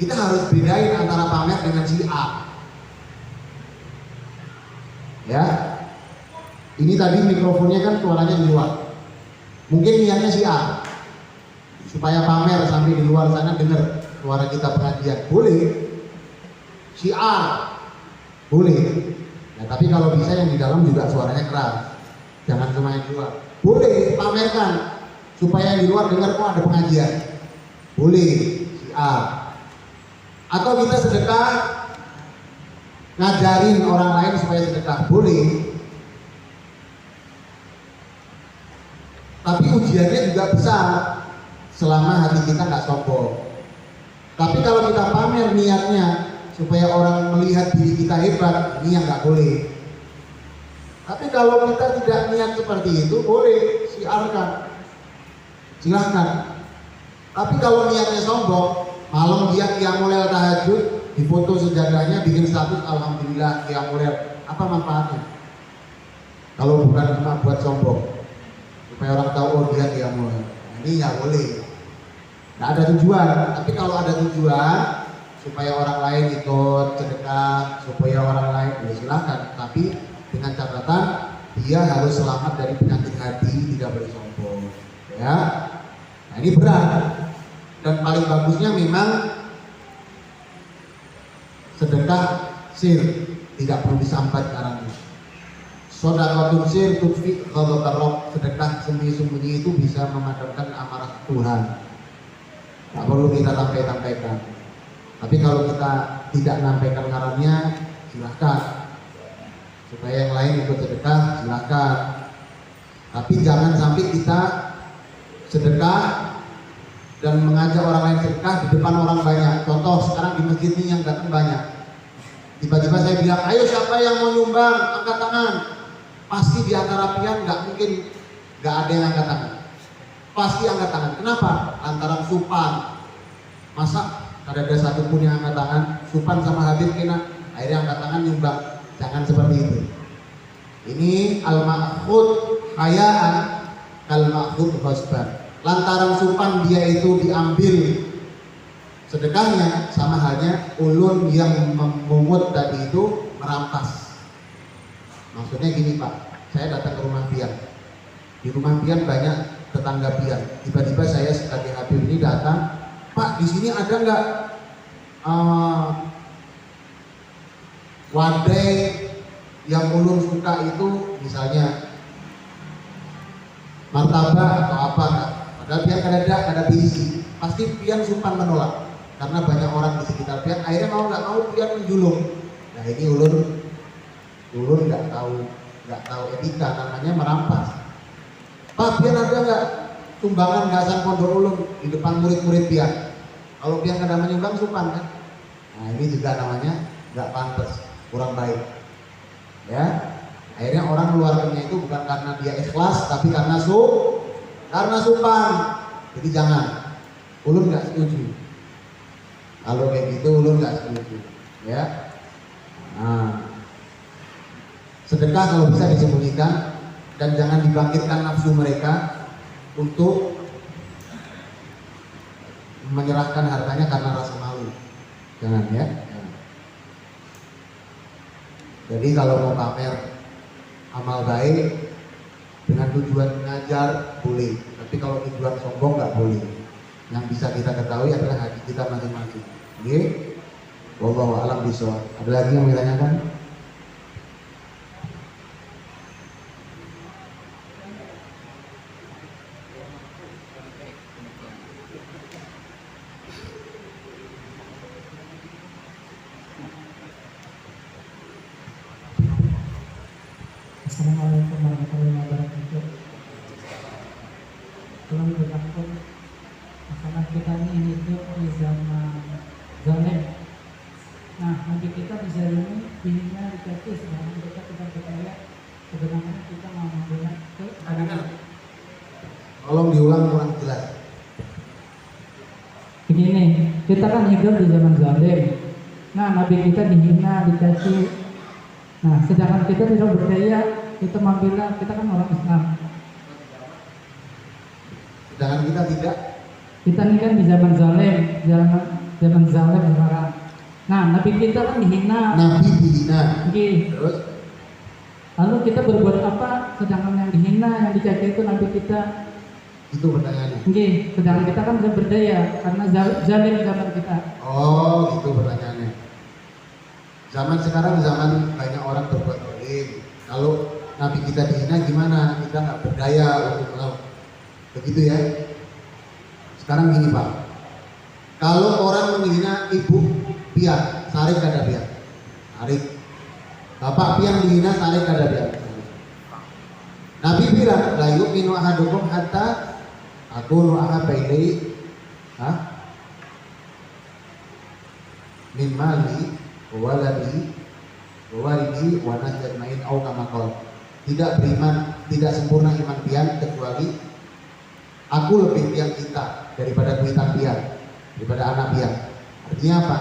Kita harus bedain antara pamer dengan syiar. Ya, ini tadi mikrofonnya kan suaranya di luar. Mungkin niatnya syiar, supaya pamer sampai di luar sana dengar suara kita pengajian. Boleh, syiar, boleh. Nah, tapi kalau bisa yang di dalam juga suaranya keras. Jangan cuma yang di luar. Boleh pamerkan supaya yang di luar dengar kok ada pengajian. Boleh, syiar. Atau kita sedekah ngajarin orang lain supaya sedekah, boleh. Tapi ujiannya juga besar selama hati kita nggak sombong. Tapi kalau kita pamer niatnya supaya orang melihat diri kita hebat, ini yang nggak boleh. Tapi kalau kita tidak niat seperti itu, boleh, siarkan, silahkan. Tapi kalau niatnya sombong, malam dia qiyamul tahajud, difoto sejadahnya, bikin status alhamdulillah qiyamul, apa manfaatnya? Kalau bukan cuma buat sombong, supaya orang tahu oh dia qiyamul, ini nggak boleh. Nggak ada tujuan. Tapi kalau ada tujuan supaya orang lain ikut sedekah, supaya orang lain, ya silahkan. Tapi dengan catatan dia harus selamat dari penyakit hati, tidak boleh sombong. Ya, nah ini berat. Dan paling bagusnya memang sedekah sir, tidak perlu disambat karena sedekah sir tutfi ghadabar Rabb, sedekah sembunyi-sembunyi itu bisa memadamkan amarah Tuhan. Tak perlu kita sampaikan. Tapi kalau kita tidak nampaikan ngarannya, silahkan. Supaya yang lain ikut sedekah, silahkan. Tapi jangan sampai kita sedekah dan mengajak orang lain sedekah di depan orang banyak. Contoh sekarang di masjid ini yang datang banyak. Tiba-tiba saya bilang, ayo siapa yang mau nyumbang, angkat tangan. Pasti di antara pian nggak mungkin nggak ada yang angkat tangan. Pasti angkat tangan. Kenapa? Lantaran supan. Masa ada satupun yang angkat tangan? Supan sama Habib kena. Akhirnya angkat tangan nyumbang. Jangan seperti itu. Ini al-ma'khud hayaan kal-ma'khud husban. Lantaran supan dia itu diambil sedekahnya, sama halnya ulun yang memungut tadi itu merampas. Maksudnya gini Pak, saya datang ke rumah pian. Di rumah pian banyak tetangga pian. Tiba-tiba saya sebagai Habib ini datang, Pak di sini ada nggak wadai yang ulun suka itu, misalnya martabak atau apa? Padahal pian kada diisi. Pasti pian supan menolak karena banyak orang di sekitar pian. Akhirnya mau nggak mau pian menjulung. Nah ini ulun nggak tahu etika, namanya merampas. Pak pian ada nggak tumbangan gasan pondok ulun di depan murid-murid pian? Kalau pian kada menyumbang supan kan? Nah ini juga namanya nggak pantas, kurang baik. Ya, akhirnya orang mengeluarkannya itu bukan karena dia ikhlas, tapi karena supan. Jadi jangan. Ulun nggak setuju. Kalau kayak gitu ulun nggak setuju. Ya. Nah, sedekah kalau bisa disembunyikan dan jangan dibangkitkan nafsu mereka untuk menyerahkan hartanya karena rasa malu. Jangan ya. Jadi kalau mau pamer amal baik dengan tujuan mengajar boleh, tapi kalau tujuan sombong nggak boleh. Yang bisa kita ketahui adalah hati kita masing-masing. Oke? Wallahu a'lam bishawab. Ada lagi yang ditanyakan? Assalamualaikum warahmatullahi wabarakatuh. Tolong berlaku masalah kita ini hidup di zaman zalim. Nah, nanti kita bisa ini dihina, dicaci, sedangkan kita tidak percaya sebenarnya kita mau menggunakan keadaan. Tolong diulang kurang jelas. Begini, kita kan hidup di zaman zalim. Nah, nabi kita dihina, dicaci. Nah, sedangkan kita tidak berdaya, kita bilang kita kan orang Islam. Sedangkan kita tidak. Kita ini kan di zaman zalim, zaman zalim sekarang. Nah, nabi kita kan dihina. Nabi dihina. Oke. Terus Lalu kita berbuat apa? Sedangkan yang dihina, yang dicaci itu nabi kita. itu pertanyaannya. Oke. Sedangkan kita kan tidak berdaya karena zalim zaman kita. Oh, itu pertanyaannya. Zaman sekarang zaman banyak orang berbuat zalim. Kalau nabi kita dihina gimana? Kita nggak berdaya untuk melawan. Begitu ya. Sekarang gini Pak. Kalau orang menghina ibu pian, sarik kada pian. Sarik. Bapak pian dihina, sarik kada pian. Nabi bilang, la yu'minu ahadukum hatta akunu ahabba ilaihi min mali wa waladi wa walidi wa nasi ajmain au kama qala. Tidak beriman, tidak sempurna iman pian kecuali aku lebih pian kita daripada kuitan pian, daripada anak pian. Artinya apa?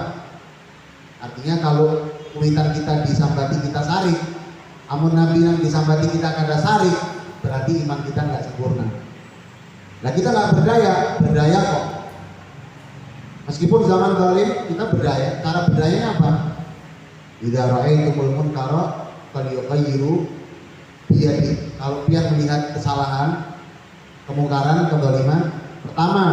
Artinya kalau kuitan kita disambati kita sarik, amun nabi yang disambati kita kada sarik, berarti iman kita nggak sempurna. Nah kita nggak berdaya kok. Meskipun zaman zalim kita berdaya. Cara berdayanya apa? Idza ra'aitumul munkara falyughayyiru biyadi. Kalau pian melihat kesalahan, kemungkaran, kezaliman, pertama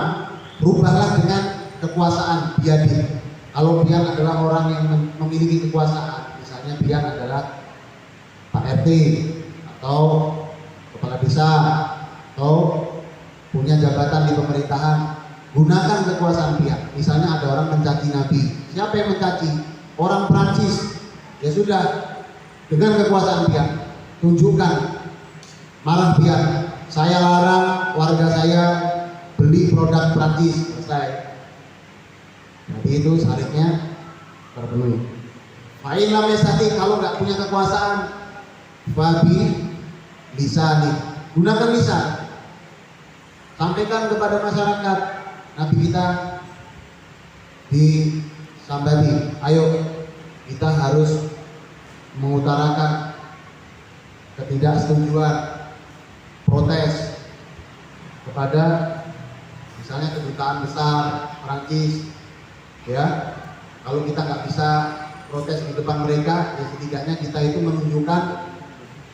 rubahlah dengan kekuasaan biyadi. Kalau pian adalah orang yang memiliki kekuasaan, misalnya pian adalah Pak RT atau kepala desa atau punya jabatan di pemerintahan, gunakan kekuasaan pian. Misalnya ada orang mencaci Nabi, siapa yang mencaci? Orang Prancis. Ya sudah, dengan kekuasaan pian tunjukkan, marah pian, saya larang warga saya beli produk Prancis, selesai. Jadi itu syariatnya terpenuhi. Fa'in lam yastati, kalau nggak punya kekuasaan, fabi lisani, gunakan lisan, sampaikan kepada masyarakat. Nabi kita disambati, ayo kita harus mengutarakan ketidaksetujuan, protes kepada misalnya kedutaan besar Prancis. Ya, kalau kita nggak bisa protes di depan mereka, ya setidaknya kita itu menunjukkan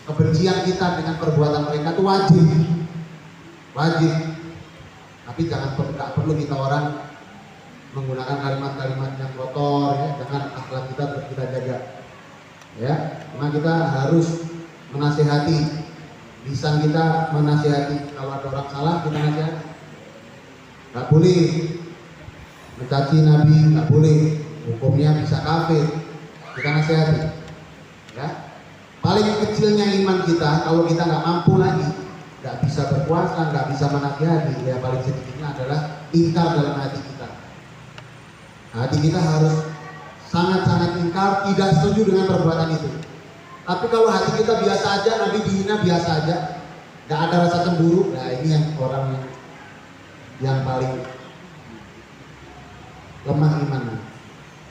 kebencian kita dengan perbuatan mereka itu wajib. Tapi nggak perlu kita orang menggunakan kalimat-kalimat yang kotor, ya, dengan akhlak kita terus kita jaga. Ya, cuma kita harus menasihati, lisan kita menasihati. Kalau ada orang salah kita nasihati. Nggak boleh mencaci Nabi, nggak boleh, hukumnya bisa kafir. Kita nasihati, ya. Paling kecilnya iman kita, kalau kita nggak mampu lagi, nggak bisa berpuasa, nggak bisa menasihati, ya paling sedikitnya adalah ingkar dalam hati kita. Hati kita harus sangat-sangat ingkar, tidak setuju dengan perbuatan itu. Tapi kalau hati kita biasa aja, Nabi dihina biasa aja, nggak ada rasa cemburu, nah ini yang orang yang paling lemah imannya.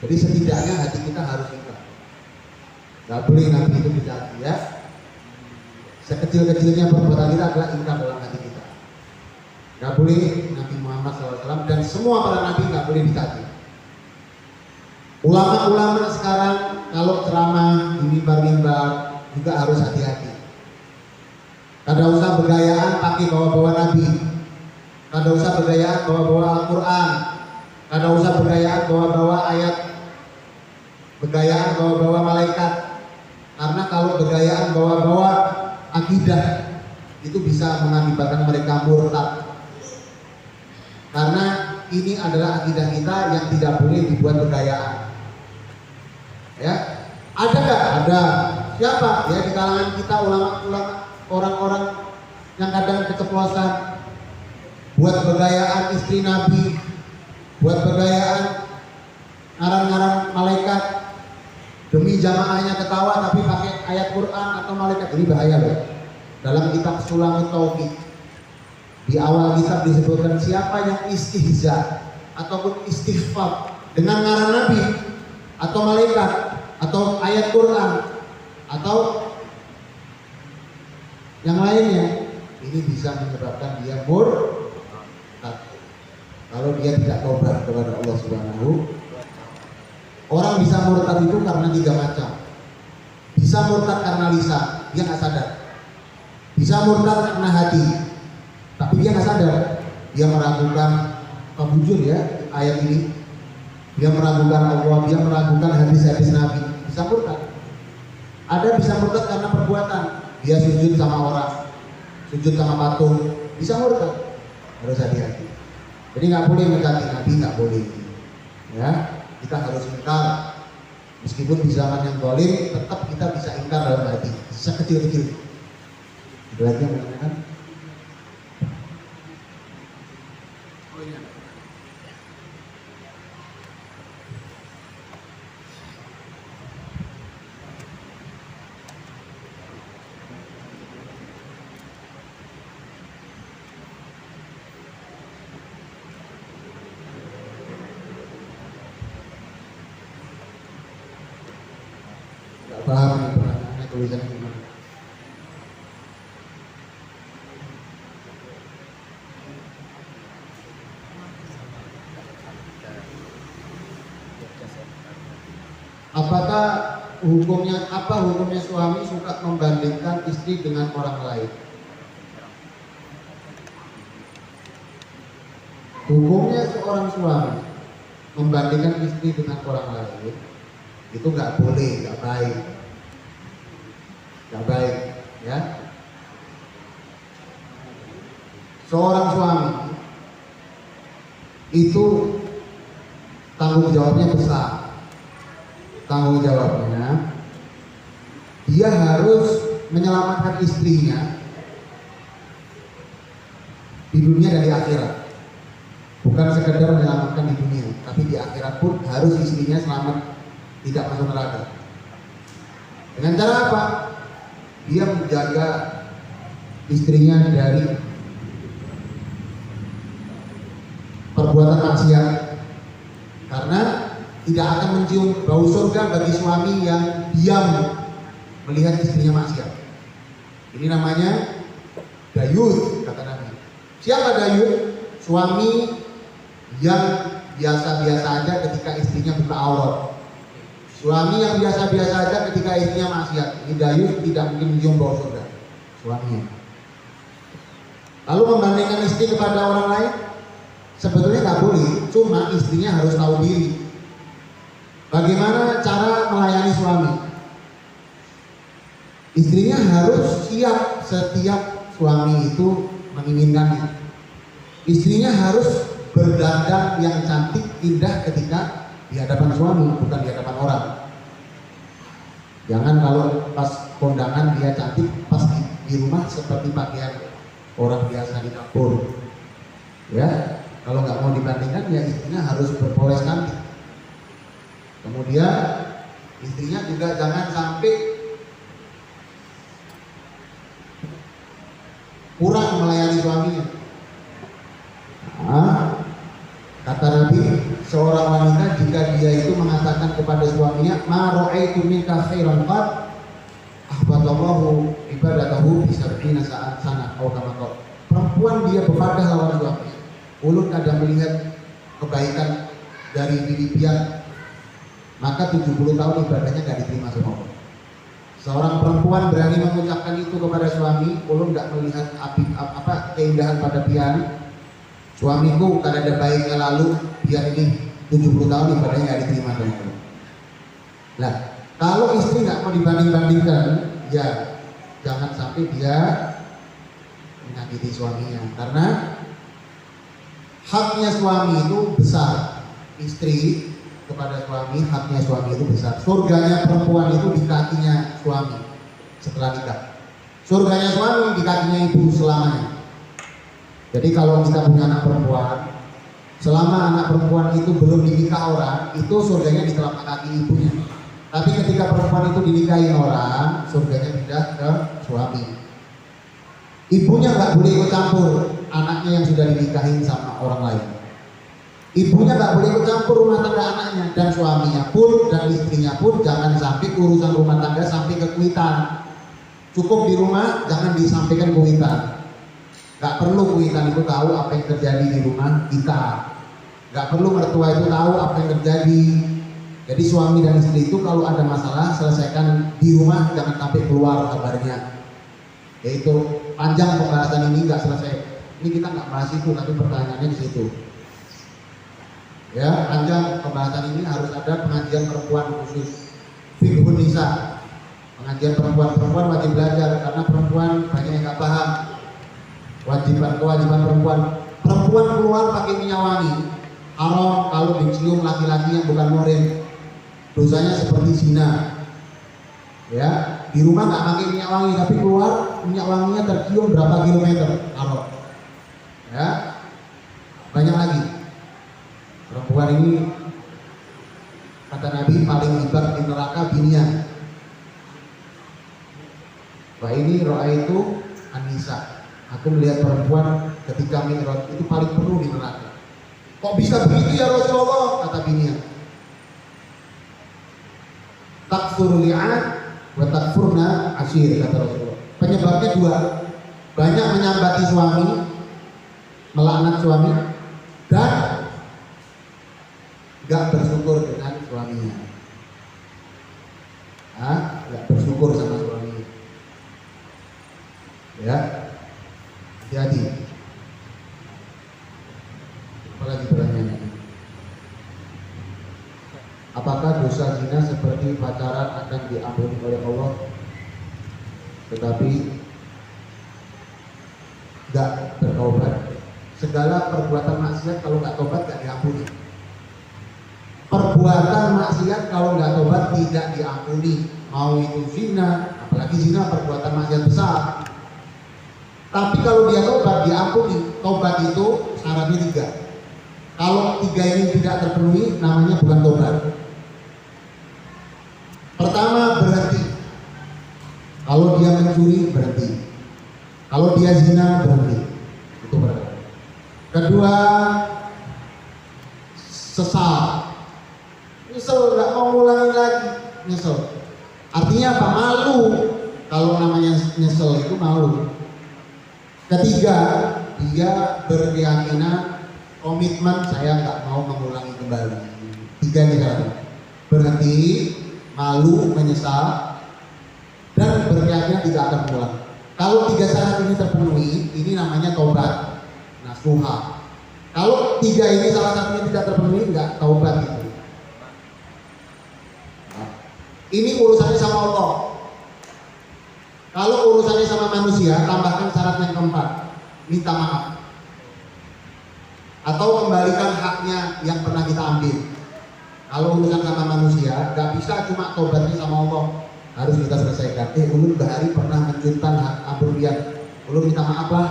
Jadi setidaknya hati kita harus ingkar. Gak boleh Nabi itu dicaci ya. Sekecil-kecilnya perbuatan kita adalah ingkar dalam hati kita. Gak boleh Nabi Muhammad SAW dan semua para nabi gak boleh dicaci. Ulama-ulama sekarang kalau ceramah di mimbar-mimbar juga harus hati-hati. Kada usah bergayaan pakai bawa-bawa nabi, kada usah bergayaan bawa-bawa Al-Quran, kada usah bergayaan bawa-bawa ayat, bergayaan bawa-bawa malaikat. Karena kalau bergayaan bawa-bawa akidah itu bisa mengakibatkan mereka murtad. Karena ini adalah akidah kita yang tidak boleh dibuat bergayaan. Ya, ada nggak? Ada. Siapa? Ya di kalangan kita ulama-ulama, orang-orang yang kadang keceplosan buat bergayaan istri Nabi, buat bergayaan ngarang-ngarang malaikat demi jamaahnya ketawa tapi pakai ayat Quran atau malaikat. Ini bahaya loh. Dalam kitab Sulamut Tauhid di awal kitab disebutkan siapa yang istihza ataupun istighfar dengan ngarang Nabi atau malaikat atau ayat Quran atau yang lainnya, ini bisa menyebabkan dia murtad kalau dia tidak tobat kepada Allah Subhanahu. Orang bisa murtad itu karena 3 macam. Bisa murtad karena lisan, dia nggak sadar. Bisa murtad karena hati, tapi dia nggak sadar. Dia meragukan jujur ya ayat ini. Dia meragukan Allah, dia meragukan hadis-hadis Nabi. Bisa murtad. Ada bisa murtad karena perbuatan. Dia sujud sama orang, sujud sama patung, bisa murtad. Harus hati-hati. Jadi nggak boleh mencaci Nabi, nggak boleh. Ya, kita harus ingkar. Meskipun di zaman yang zalim, tetap kita bisa ingkar dalam hati. Sekecil-kecil. Berarti mengatakan. Paham ini pertanyaannya tulisannya gimana? Apakah hukumnya suami suka membandingkan istri dengan orang lain? Hukumnya seorang suami membandingkan istri dengan orang lain itu nggak boleh, nggak baik, ya. Seorang suami itu tanggung jawabnya besar. Tanggung jawabnya dia harus menyelamatkan istrinya di dunia dan di akhirat. Bukan sekedar menyelamatkan di dunia, tapi di akhirat pun harus istrinya selamat, tidak masuk neraka. Dengan cara apa? Dia menjaga istrinya dari perbuatan maksiat, karena tidak akan mencium bau surga bagi suami yang diam melihat istrinya maksiat. Ini namanya dayuth, kata Nabi. Siapa dayuth? Suami yang biasa-biasa aja ketika istrinya buka aurat. Suami yang biasa-biasa aja ketika istrinya maksiat. Ini dayuth, tidak mungkin mencium bau surga suaminya. Lalu membandingkan istri kepada orang lain, sebetulnya nggak boleh. Cuma istrinya harus tahu diri. Bagaimana cara melayani suami? Istrinya harus siap setiap suami itu menginginkannya. Istrinya harus berdandan yang cantik, indah ketika di hadapan suami, bukan di hadapan orang. Jangan kalau pas kondangan dia cantik, pas di rumah seperti pakaian orang biasa di dapur. Ya, kalau nggak mau dibandingkan, ya istrinya harus berpoles cantik. Kemudian istrinya juga jangan sampai kurang melayani suaminya. Nah, kata Nabi, seorang wanita jika dia itu mengatakan mengatakan kepada suaminya, ma ra'aitu minka khairan qad ahbatallahu ibadatahu bisabina saat sana atau kama. Perempuan dia befadah lawan suaminya. Ulun kadang melihat kebaikan dari diri dia, maka 70 tahun ibadahnya gak diterima sama Allah. Seorang perempuan berani mengucapkan itu kepada suami, ulun gak melihat keindahan pada pian. Suamiku kan ada baiknya lalu, pian ini 70 tahun ibadahnya gak diterima sama Allah. Nah, kalau istri gak mau dibanding-bandingkan, ya jangan sampai dia menyakiti suaminya, karena haknya suami itu besar. Istri kepada suami, haknya suami itu besar. Surganya perempuan itu di kakinya suami setelah nikah. Surganya suami di kakinya ibu selamanya. Jadi kalau kita punya anak perempuan, selama anak perempuan itu belum dinikah orang, itu surganya di telapak kaki ibunya. Tapi ketika perempuan itu dinikahi orang, surganya pindah ke suami. Ibunya nggak boleh ikut campur anaknya yang sudah dinikahin sama orang lain. Ibunya nggak boleh ikut campur rumah tangga anaknya, dan suaminya pun dan istrinya pun jangan sampai urusan rumah tangga sampai ke kuitan. Cukup di rumah, jangan disampaikan kuitan. Nggak perlu kuitan itu tahu apa yang terjadi di rumah kita. Nggak perlu mertua itu tahu apa yang terjadi. Jadi suami dan istri itu kalau ada masalah selesaikan di rumah, jangan sampai keluar kabarnya. Yaitu panjang pembahasan ini nggak selesai. Ini kita nggak bahas itu, tapi pertanyaannya di situ. Ya, panjang pembahasan ini, harus ada pengajian perempuan khusus Fiqhun Nisa. Pengajian perempuan wajib belajar, karena perempuan banyak yang nggak paham kewajiban perempuan. Perempuan keluar pakai minyak wangi haram kalau dicium laki-laki yang bukan muhrim, dosanya seperti zina. Ya, di rumah nggak pakai minyak wangi, tapi keluar minyak wanginya tercium berapa kilometer, haram. Ya, banyak lagi. Perempuan ini kata Nabi paling hebat di neraka binian. Wah, ini roa itu An-Nisa. Aku melihat perempuan ketika mi'raj itu paling penuh di neraka. Kok bisa begitu ya Rasulullah? Kata binian. Takfur li'an wa takfurna ashir, kata Rasulullah. Penyebabnya dua. Banyak menyambati suami, melaknat suami, dan gak bersyukur dengan suaminya. Gak bersyukur sama suaminya. Ya, jadi apalagi pertanyaannya? Apakah dosa zina seperti pacaran akan diampuni oleh Allah, tetapi gak bertobat? Segala perbuatan maksiat kalau gak tobat gak diampuni. Perbuatan maksiat kalau nggak tobat tidak diampuni. Mau itu zina, apalagi zina perbuatan maksiat besar. Tapi kalau dia tobat diampuni. Tobat itu syaratnya 3. Kalau 3 ini tidak terpenuhi, namanya bukan tobat. Pertama, berhenti. Kalau dia mencuri, berhenti. Kalau dia zina, berhenti. Itu pertama. Kedua, sesal. Nyesel, nggak mau ngulangi lagi, nyesel. Artinya apa? Malu. Kalau namanya nyesel itu malu. Ketiga, dia berkeyakinan, komitmen, saya nggak mau mengulangi kembali. 3 nih kan? Berhenti, malu, menyesal, dan berkeyakinan tidak akan mengulang. Kalau 3 syarat ini terpenuhi, ini namanya taubat nasuha. Kalau 3 ini salah satunya tidak terpenuhi, nggak taubat itu. Ini urusannya sama Allah. Kalau urusannya sama manusia, tambahkan syarat yang keempat, minta maaf. Atau kembalikan haknya yang pernah kita ambil. Kalau urusan sama manusia, gak bisa cuma tobatnya sama Allah, harus kita selesaikan. Ulun bahari pernah mencuntan hak abrurian. Ulun minta maaf lah.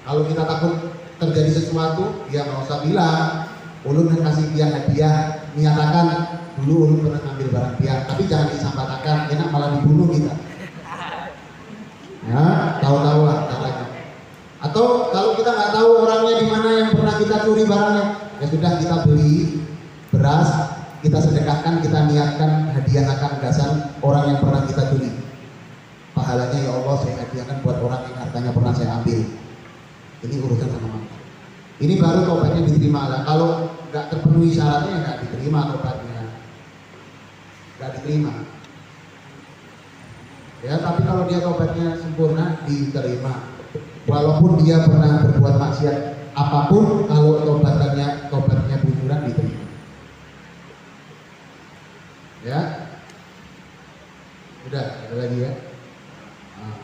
Kalau kita takut terjadi sesuatu, ya nggak usah bilang. Ulun kasih dia hadiah, menyatakan dulu ulun pernah ngambil barang dia, tapi jangan disampaikan, enak malah dibunuh kita. Ya, tahu-tahu lah caranya. Atau kalau kita nggak tahu orangnya di mana yang pernah kita curi barangnya, ya sudah kita beli beras, kita sedekahkan, kita niatkan hadiah akan gasan orang yang pernah kita tuli. Pahalanya ya Allah saya hadiahkan buat orang yang hartanya pernah saya ambil. Ini urusan sama Allah. Ini baru tobatnya diterima lah. Kalau nggak terpenuhi syaratnya nggak diterima tobatnya, nggak diterima. Ya, tapi kalau dia tobatnya sempurna diterima. Walaupun dia pernah berbuat maksiat apapun, kalau tobatnya bujuran diterima. Ya, udah ada lagi ya. Nah.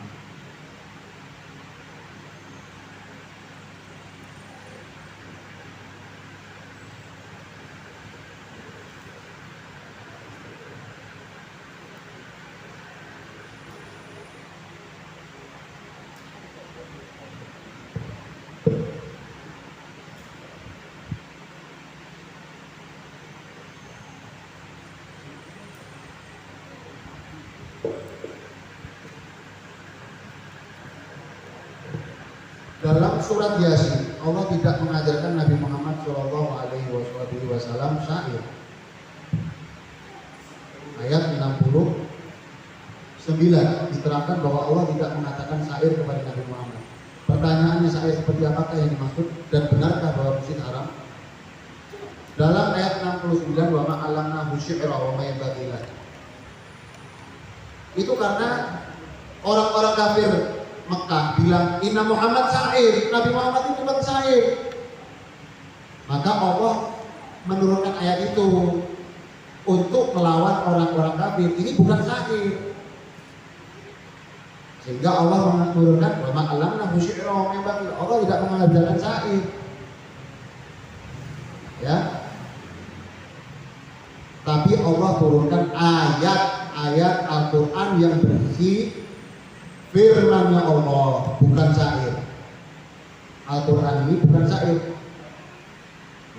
Dalam surat Yasin, Allah tidak mengajarkan Nabi Muhammad SAW syair. Ayat 69 diterangkan bahwa Allah tidak mengatakan syair kepada Nabi Muhammad. Pertanyaannya syair seperti apakah yang dimaksud dan benarkah bahwa musik haram? Dalam ayat 69 wa ma'alamnahu syi'ra wa ma yanbaghi lahu. Itu karena orang-orang kafir Mekah bilang inna Muhammad syair, Nabi Muhammad itu bukan syair. Maka Allah menurunkan ayat itu untuk melawan orang-orang kafir. Ini bukan syair. Sehingga Allah menurunkan wa ma'alamnahu syi'ra wa ma yanbaghi lahu. Allah tidak mengajarkan syair. Ya. Tapi Allah turunkan ayat-ayat Al-Quran yang berisi firman-Nya Allah, bukan syair. Al-Quran ini bukan syair.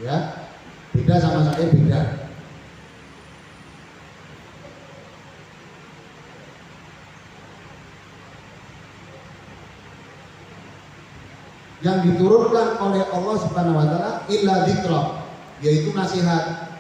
Ya, beda sama syair, beda. Yang diturunkan oleh Allah Subhanahu wa taala illa dzikra, yaitu nasihat.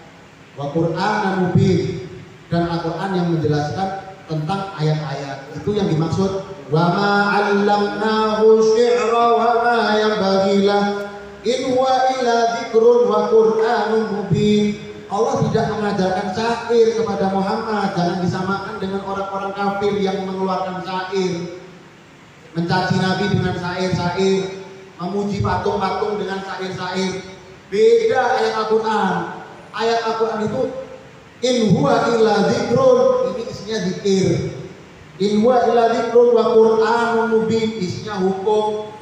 Wa Qur'anan mubin, dan Al-Quran yang menjelaskan tentang ayat-ayat. Itu yang dimaksud wa ma 'allamnahu syi'ra wa ma yanbaghi lahu in huwa illa dzikrun wa Qur'anun mubin. Allah tidak mengajarkan syair kepada Muhammad. Jangan disamakan dengan orang-orang kafir yang mengeluarkan syair, mencaci Nabi dengan syair-syair, memuji patung-patung dengan syair-syair. Beda ayat Al-Quran. Ayat Al-Quran itu in huwa illa dzikrun, ini isinya zikir. In huwa illa dzikrun wa Qur'anun mubin, isinya hukum.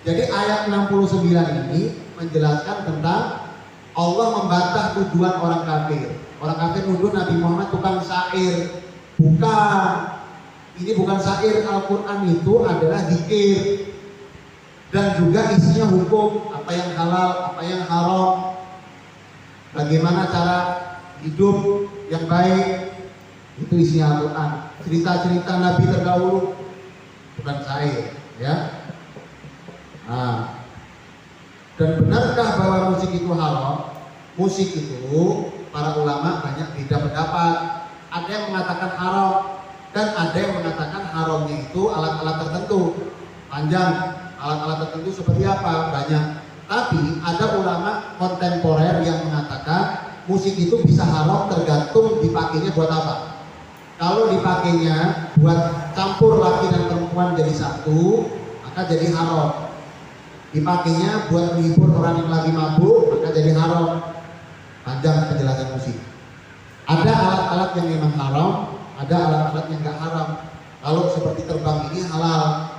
Jadi ayat 69 ini menjelaskan tentang Allah membantah tuduhan orang kafir. Orang kafir nuduh Nabi Muhammad tukang syair. Bukan. Ini bukan syair. Al-Quran itu adalah zikir. Dan juga isinya hukum, apa yang halal, apa yang haram. Bagaimana cara hidup yang baik, itu isinya Al-Quran. Cerita-cerita Nabi terdahulu, bukan syair, ya. Nah, dan benarkah bahwa musik itu haram? Musik itu para ulama banyak beda pendapat. Ada yang mengatakan haram dan ada yang mengatakan haramnya itu alat-alat tertentu. Panjang, alat-alat tertentu seperti apa? Banyak. Tapi ada ulama kontemporer yang mengatakan musik itu bisa haram tergantung dipakainya buat apa. Kalau dipakainya buat campur laki dan perempuan jadi satu, maka jadi haram. Dipakainya buat menghibur orang yang lagi mabuk, maka jadi haram. Panjang penjelasan musik. Ada alat-alat yang memang haram, ada alat-alat yang nggak haram. Kalau seperti terbang ini halal.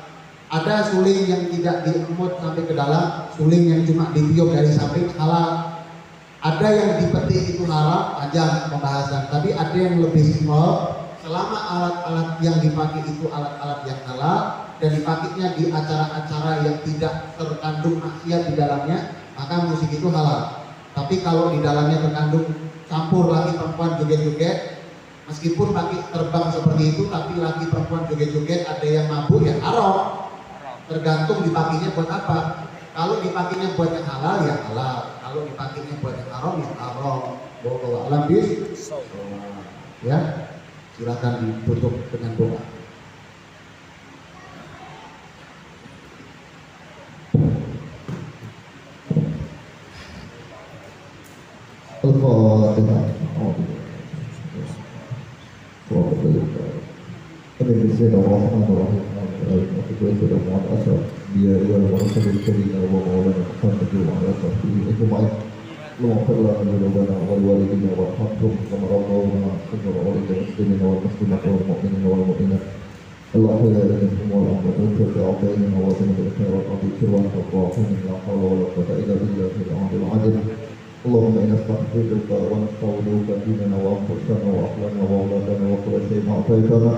Ada suling yang tidak diemut sampai ke dalam, suling yang cuma ditiup dari samping halal. Ada yang dipetik itu haram, panjang pembahasan. Tapi ada yang lebih simpel, selama alat-alat yang dipakai itu alat-alat yang halal dan dipakainya di acara-acara yang tidak terkandung maksiat di dalamnya, maka musik itu halal. Tapi kalau di dalamnya terkandung campur laki perempuan joget-joget, meskipun pakai terbang seperti itu, tapi laki perempuan joget-joget ada yang mabuk, ya haram. Tergantung dipakainya buat apa. Kalau dipakainya buat yang halal, ya halal. Kalau dipakainya buat yang haram, ya haram. Wallahu a'lam ya, silakan ditutup dengan doa. Al-Fatihah. اللهم اغفر لنا ذنوبنا ولوالدينا وارحمهم كما ربونا صغارا وللمسلمين والمسلمات والمؤمنين والمؤمنات الأحياء منهم والأموات واتبع بيننا وبين الخيرات وذكر وتقاهم لا حول ولا قوة إلا بالله العلي العظيم اللهم إنا نستغفرك ونستغفرك ديننا وأنفسنا وأهلنا وأولادنا وكل شيء ما أعطيتنا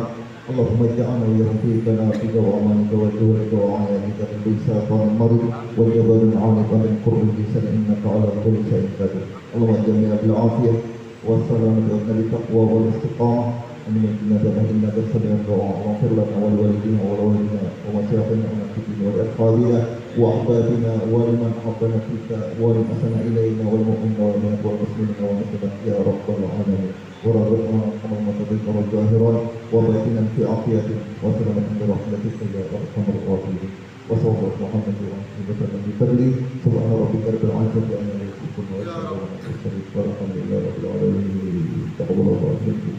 اللهم اجعلنا ويرفيقنا في دوامك وجودك وعنايتك من بيساق المرض والجبل عنك من قرب الجسد إنك على كل شيء قدير اللهم اجعلنا بالعافية والسلامة بالتقوى والاستقامة أن يمكننا بأهلنا بالصبر والدعاء واغفر لنا ولوالدينا ولوالدنا ومشايخنا ومسجدنا وأصحابنا وأحبابنا ولمن حبنا فيك ولمن أحسن إلينا والمؤمنين والمؤمنات والمسلمين والمسلمات يا رب العالمين ورزقنا اللهم صديقا وجاهرا وباطنا في عافية وسلامة برحمتك يا أرحم الراحمين وصلى الله محمد وسلم بفضله سبحان ربك رب العزة عما يصفون وسلام على المرسلين والحمد لله رب العالمين تقبل الله منكم.